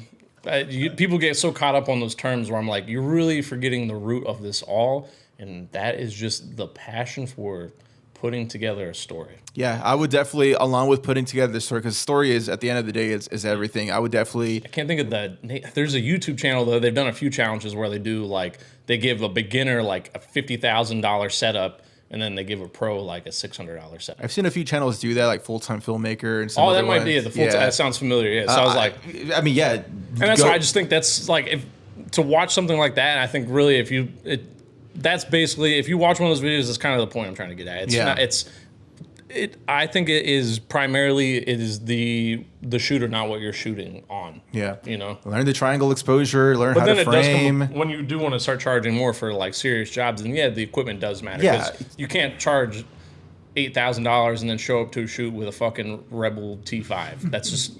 people get so caught up on those terms where I'm like, you're really forgetting the root of this all, and that is just the passion for putting together a story. Yeah, I would definitely, along with putting together the story, because story is, at the end of the day, is everything. I can't think of that. There's a YouTube channel, though. They've done a few challenges where they do, like, they give a beginner, like, a $50,000 setup, and then they give a pro, like, a $600 setup. I've seen a few channels do that, like Full-Time Filmmaker and stuff. Oh, that might be it. That sounds familiar, yeah. So I was like... I mean, yeah. And that's why I just think that's, like, to watch something like that, I think really that's basically, if you watch one of those videos, that's kind of the point I'm trying to get at. I think it is the shooter, not what you're shooting on. Yeah. You know? Learn the triangle exposure, learn how to frame. When you do want to start charging more for like serious jobs, then the equipment does matter. Yeah. You can't charge $8,000 and then show up to a shoot with a fucking Rebel T5. That's just,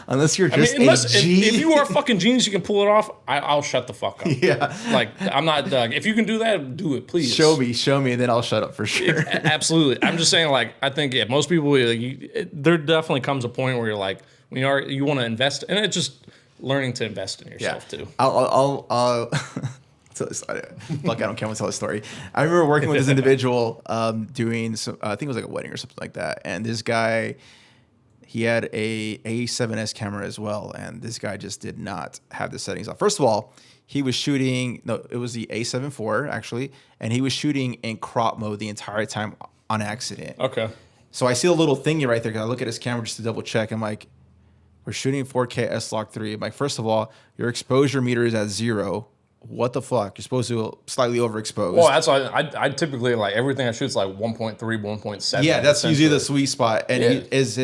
Unless you're just if you are a fucking genius, you can pull it off. I'll shut the fuck up. Yeah. Like, I'm not. If you can do that, do it, please. Show me, and then I'll shut up for sure. Absolutely. I'm just saying, like, I think most people, there definitely comes a point where you're like, you want to invest, and it's just learning to invest in yourself too. I'll Fuck, I don't care what to tell the story. I remember working with this individual doing some, I think it was like a wedding or something like that. And this guy, he had a A7S camera as well. And this guy just did not have the settings on. First of all, he was shooting, it was the A7 IV actually. And he was shooting in crop mode the entire time on accident. Okay. So I see a little thingy right there because I look at his camera just to double check. I'm like, We're shooting 4K S-Log3. I'm like, first of all, your exposure meter is at 0. What the fuck? You're supposed to slightly overexpose. Well, that's why I typically like everything I shoot's like 1.3, 1.7. Yeah, that's usually the sweet spot. And his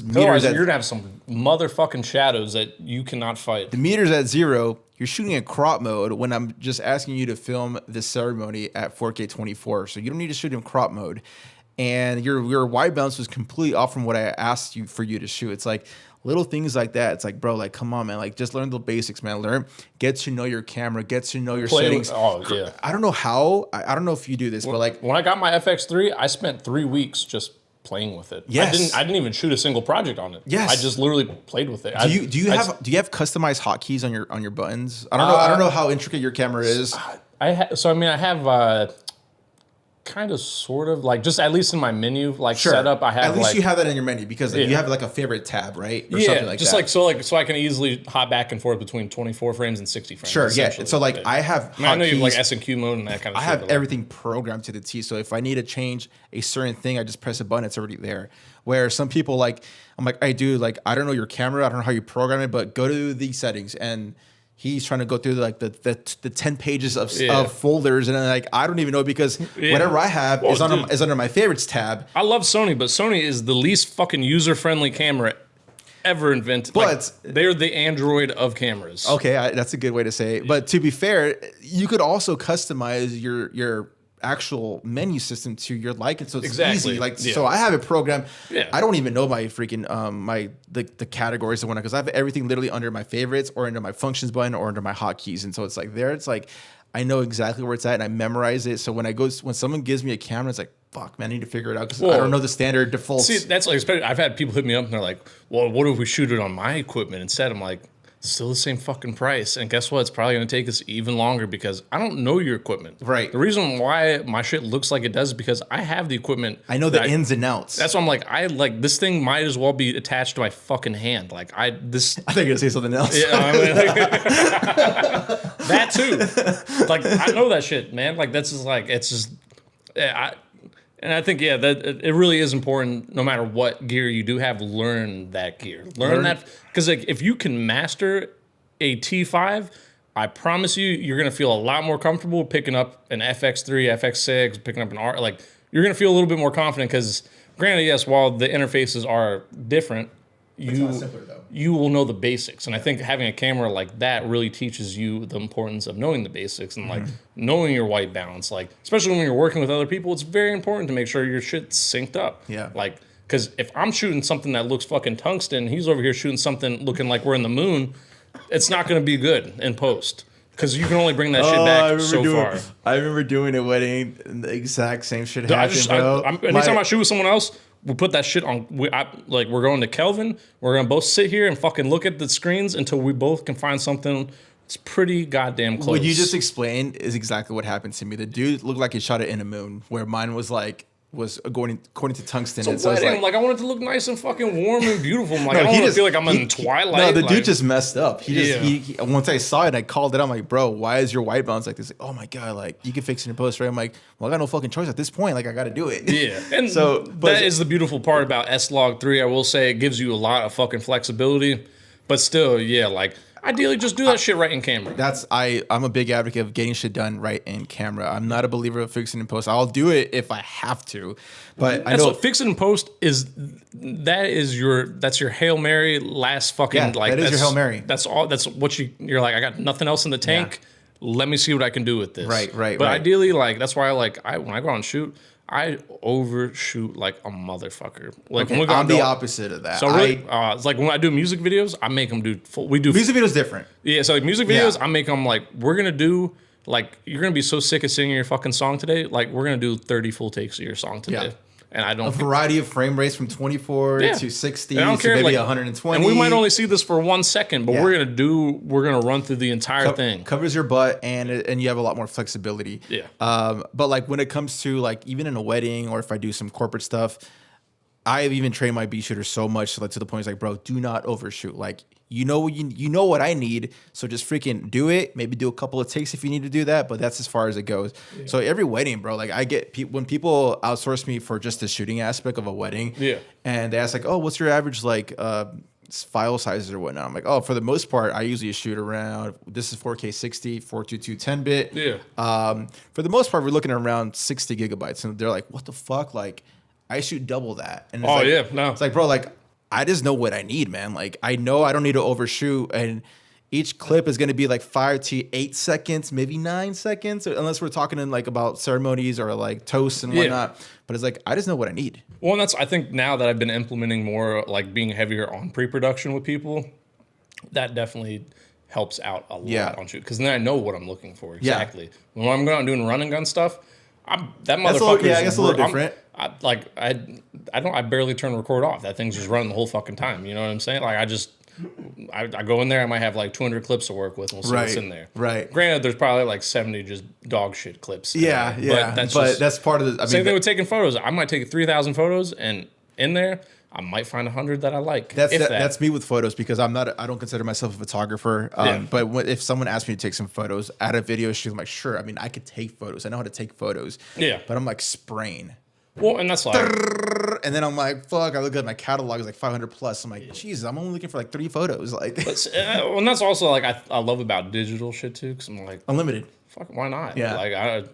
meters you're gonna have some motherfucking shadows that you cannot fight. The meter's at 0. You're shooting in crop mode when I'm just asking you to film this ceremony at 4K 24. So you don't need to shoot in crop mode. And your white balance was completely off from what I asked you for you to shoot. It's like little things like that. It's like, bro, like, come on, man. Like, just learn the basics, man. Get to know your camera, get to know your settings. Yeah. I don't know how. I don't know if you do this, but like when I got my FX3, I spent 3 weeks just playing with it. Yes. I didn't even shoot a single project on it. Yes. I just literally played with it. Do you have customized hotkeys on your buttons? I don't know how intricate your camera is. I have kind of sort of like just at least in my menu setup I have at least like, you have that in your menu because you have like a favorite tab, right? Or yeah, something like just that. so I can easily hop back and forth between 24 frames and 60 frames. Sure, yeah. So like I have I know you have like S&Q mode and that kind of I shit. have everything programmed to the T. So if I need to change a certain thing, I just press a button, it's already there. Where some people I'm like, hey dude, like I don't know your camera, I don't know how you program it, but go to these settings and he's trying to go through like the 10 pages of folders, and like I don't even know because whatever I have is under my favorites tab. I love Sony, but Sony is the least fucking user friendly camera ever invented. But they're the Android of cameras. Okay, that's a good way to say it. But to be fair, you could also customize your actual menu system to your liking, so it's easy. So I have it programmed. Yeah. I don't even know my freaking the categories and whatnot because I have everything literally under my favorites or under my functions button or under my hotkeys, and so it's like it's like I know exactly where it's at and I memorize it. So when someone gives me a camera, it's like, fuck, man, I need to figure it out because I don't know the standard defaults. See, that's like, especially I've had people hit me up and they're like, well, what if we shoot it on my equipment instead? I'm like, still the same fucking price. And guess what? It's probably going to take us even longer because I don't know your equipment. Right. The reason why my shit looks like it does is because I have the equipment. I know the ins and outs. That's why I'm like, this thing might as well be attached to my fucking hand. I think you're going to say something else. Yeah, I mean, that too. Like, I know that shit, man. Like, that's just like, it's just, and I think, that it really is important no matter what gear you do have, learn that gear. Learn that. Because like, if you can master a T5, I promise you're going to feel a lot more comfortable picking up an FX3, FX6, picking up an R. Like, you're going to feel a little bit more confident because, granted, yes, while the interfaces are different, you will know the basics. And I think having a camera like that really teaches you the importance of knowing the basics and like knowing your white balance. Like, especially when you're working with other people, it's very important to make sure your shit's synced up. Yeah. Like, because if I'm shooting something that looks fucking tungsten, he's over here shooting something looking like we're in the moon, it's not going to be good in post. Because you can only bring that shit back far. I remember doing a wedding and the exact same shit happened, bro. Anytime I shoot with someone else, we put that shit on. We're going to Kelvin. We're gonna both sit here and fucking look at the screens until we both can find something that's pretty goddamn close. What you just explained is exactly what happened to me. The dude looked like he shot it in a moon, where mine was according to tungsten. So I want it to look nice and fucking warm and beautiful. I'm like, I don't want to feel like I'm in Twilight. No, the dude just messed up. He once I saw it, I called it. I'm like, bro, why is your white balance like this? Like, oh my god, like you can fix it in post, right? I'm like, well, I got no fucking choice at this point. Like I got to do it. Yeah, and that is the beautiful part about S-Log3. I will say it gives you a lot of fucking flexibility, but still, like. Ideally, just do that shit right in camera. I'm a big advocate of getting shit done right in camera. I'm not a believer of fixing in post. I'll do it if I have to, but I know fixing in post that's your Hail Mary last fucking that is your Hail Mary. That's all. That's what you're like. I got nothing else in the tank. Yeah. Let me see what I can do with this. Right. But ideally, that's why when I go out and shoot, I overshoot like a motherfucker. Like okay, I'm the opposite of that. So really, it's like when I do music videos, I make them do full. We do music videos different. Yeah, so like music videos, I make them like we're gonna do like you're gonna be so sick of singing your fucking song today. Like we're gonna do 30 full takes of your song today. Yeah. And I don't a variety of frame rates from 24 to 60 to maybe 120. And we might only see this for 1 second, but we're gonna run through the entire thing. Covers your butt and you have a lot more flexibility. Yeah. But like when it comes to like even in a wedding or if I do some corporate stuff, I have even trained my beat shooters so much to the point it's like, bro, do not overshoot. Like you know what I need, so just freaking do it. Maybe do a couple of takes if you need to do that, but that's as far as it goes. Yeah. So every wedding, bro, like I get when people outsource me for just the shooting aspect of a wedding, and they ask like, oh, what's your average like file sizes or whatnot. I'm like, oh, for the most part, I usually shoot around, this is 4K 60, 422 10-bit. Yeah. For the most part, we're looking at around 60 gigabytes. And they're like, what the fuck? Like, I shoot double that. And it's it's like, bro, like, I just know what I need, man. Like, I know I don't need to overshoot. And each clip is going to be like 5 to 8 seconds, maybe 9 seconds, unless we're talking in like about ceremonies or like toasts and whatnot. But it's like, I just know what I need. Well, and that's, I think now that I've been implementing more, like being heavier on pre-production with people, that definitely helps out a lot on shoot. Because then I know what I'm looking for exactly. When I'm going out and doing run and gun stuff, that motherfucker. I guess a little different. I barely turn record off. That thing's just running the whole fucking time. You know what I'm saying? Like I go in there, I might have like 200 clips to work with, and we'll see what's in there. Right. Granted, there's probably like 70 just dog shit clips. Yeah. But that's part of the. Same thing with taking photos. I might take 3,000 photos, and in there, I might find 100 that I like. That's me with photos, because I don't consider myself a photographer. But if someone asks me to take some photos at a video shoot, I'm like, sure. I mean, I could take photos. I know how to take photos. Yeah. But I'm like spraying. Well, and that's like, and then I'm like, fuck. I look at my catalog, it's like 500 plus. I'm like, Jesus, I'm only looking for like 3 photos. Like, and that's also like I love about digital shit too, because I'm like, unlimited. Fuck, why not? Yeah. Like,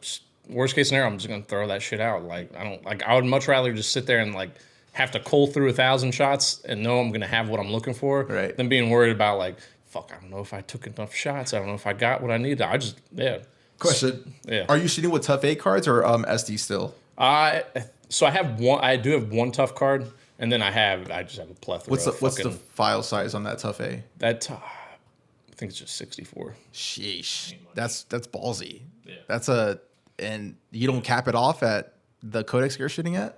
worst case scenario, I'm just gonna throw that shit out. Like, I would much rather just sit there and like have to cull through 1,000 shots and know I'm gonna have what I'm looking for, than being worried about like, fuck, I don't know if I took enough shots. I don't know if I got what I needed. Question. Are you shooting with Tough A cards or SD still? So I do have one tough card, and then I just have a plethora. What's the file size on that Tough A? I think it's just 64. Sheesh. That's ballsy. Yeah. And you don't cap it off at the codecs you're shooting at?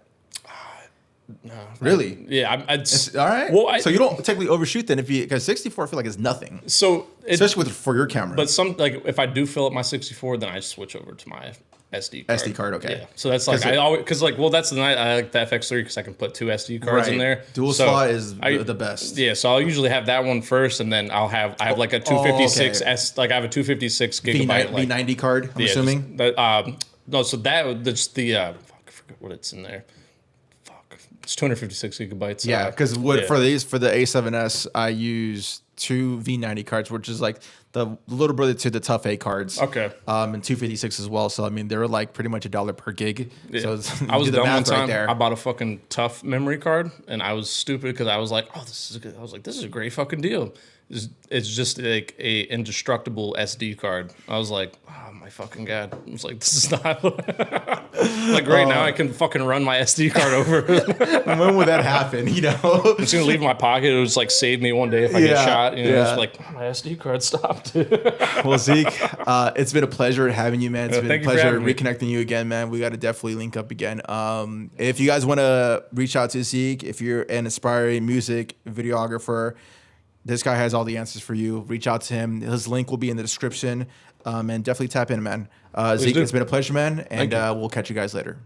No. Really? Yeah. All right. Well, so you don't technically overshoot then, because 64 I feel like is nothing. So especially for your camera. But if I do fill up my 64, then I switch over to my SD card. SD card, okay. Yeah. So that's like that's the night I like the FX3, because I can put 2 SD cards in there. Dual slot is the best. Yeah. So I'll usually have that one first, and then I have like a 256 I have a 256 gigabyte V90 card. I'm assuming. No, so that's the I forget what it's in there. It's 256 gigabytes. Yeah, because for the A7S, I use 2 V90 cards, which is like the little brother to the Tough A cards. Okay. And 256 as well. So I mean, they're like pretty much $1 per gig. Yeah. So I was dumb one time. I bought a fucking Tough memory card, and I was stupid because I was like, "Oh, this is a great fucking deal." It's just like a indestructible SD card. I was like, oh my fucking god! I was like, this is not like right now. I can fucking run my SD card over. When would that happen? You know, it's gonna leave in my pocket. It was like save me one day if I get shot. You know, it's like my SD card stopped. Well, Zeke, it's been a pleasure having you, man. It's been a pleasure reconnecting you again, man. We got to definitely link up again. If you guys want to reach out to Zeke, if you're an aspiring music videographer, this guy has all the answers for you. Reach out to him. His link will be in the description. And definitely tap in, man. Zeke, it's been a pleasure, man. And we'll catch you guys later.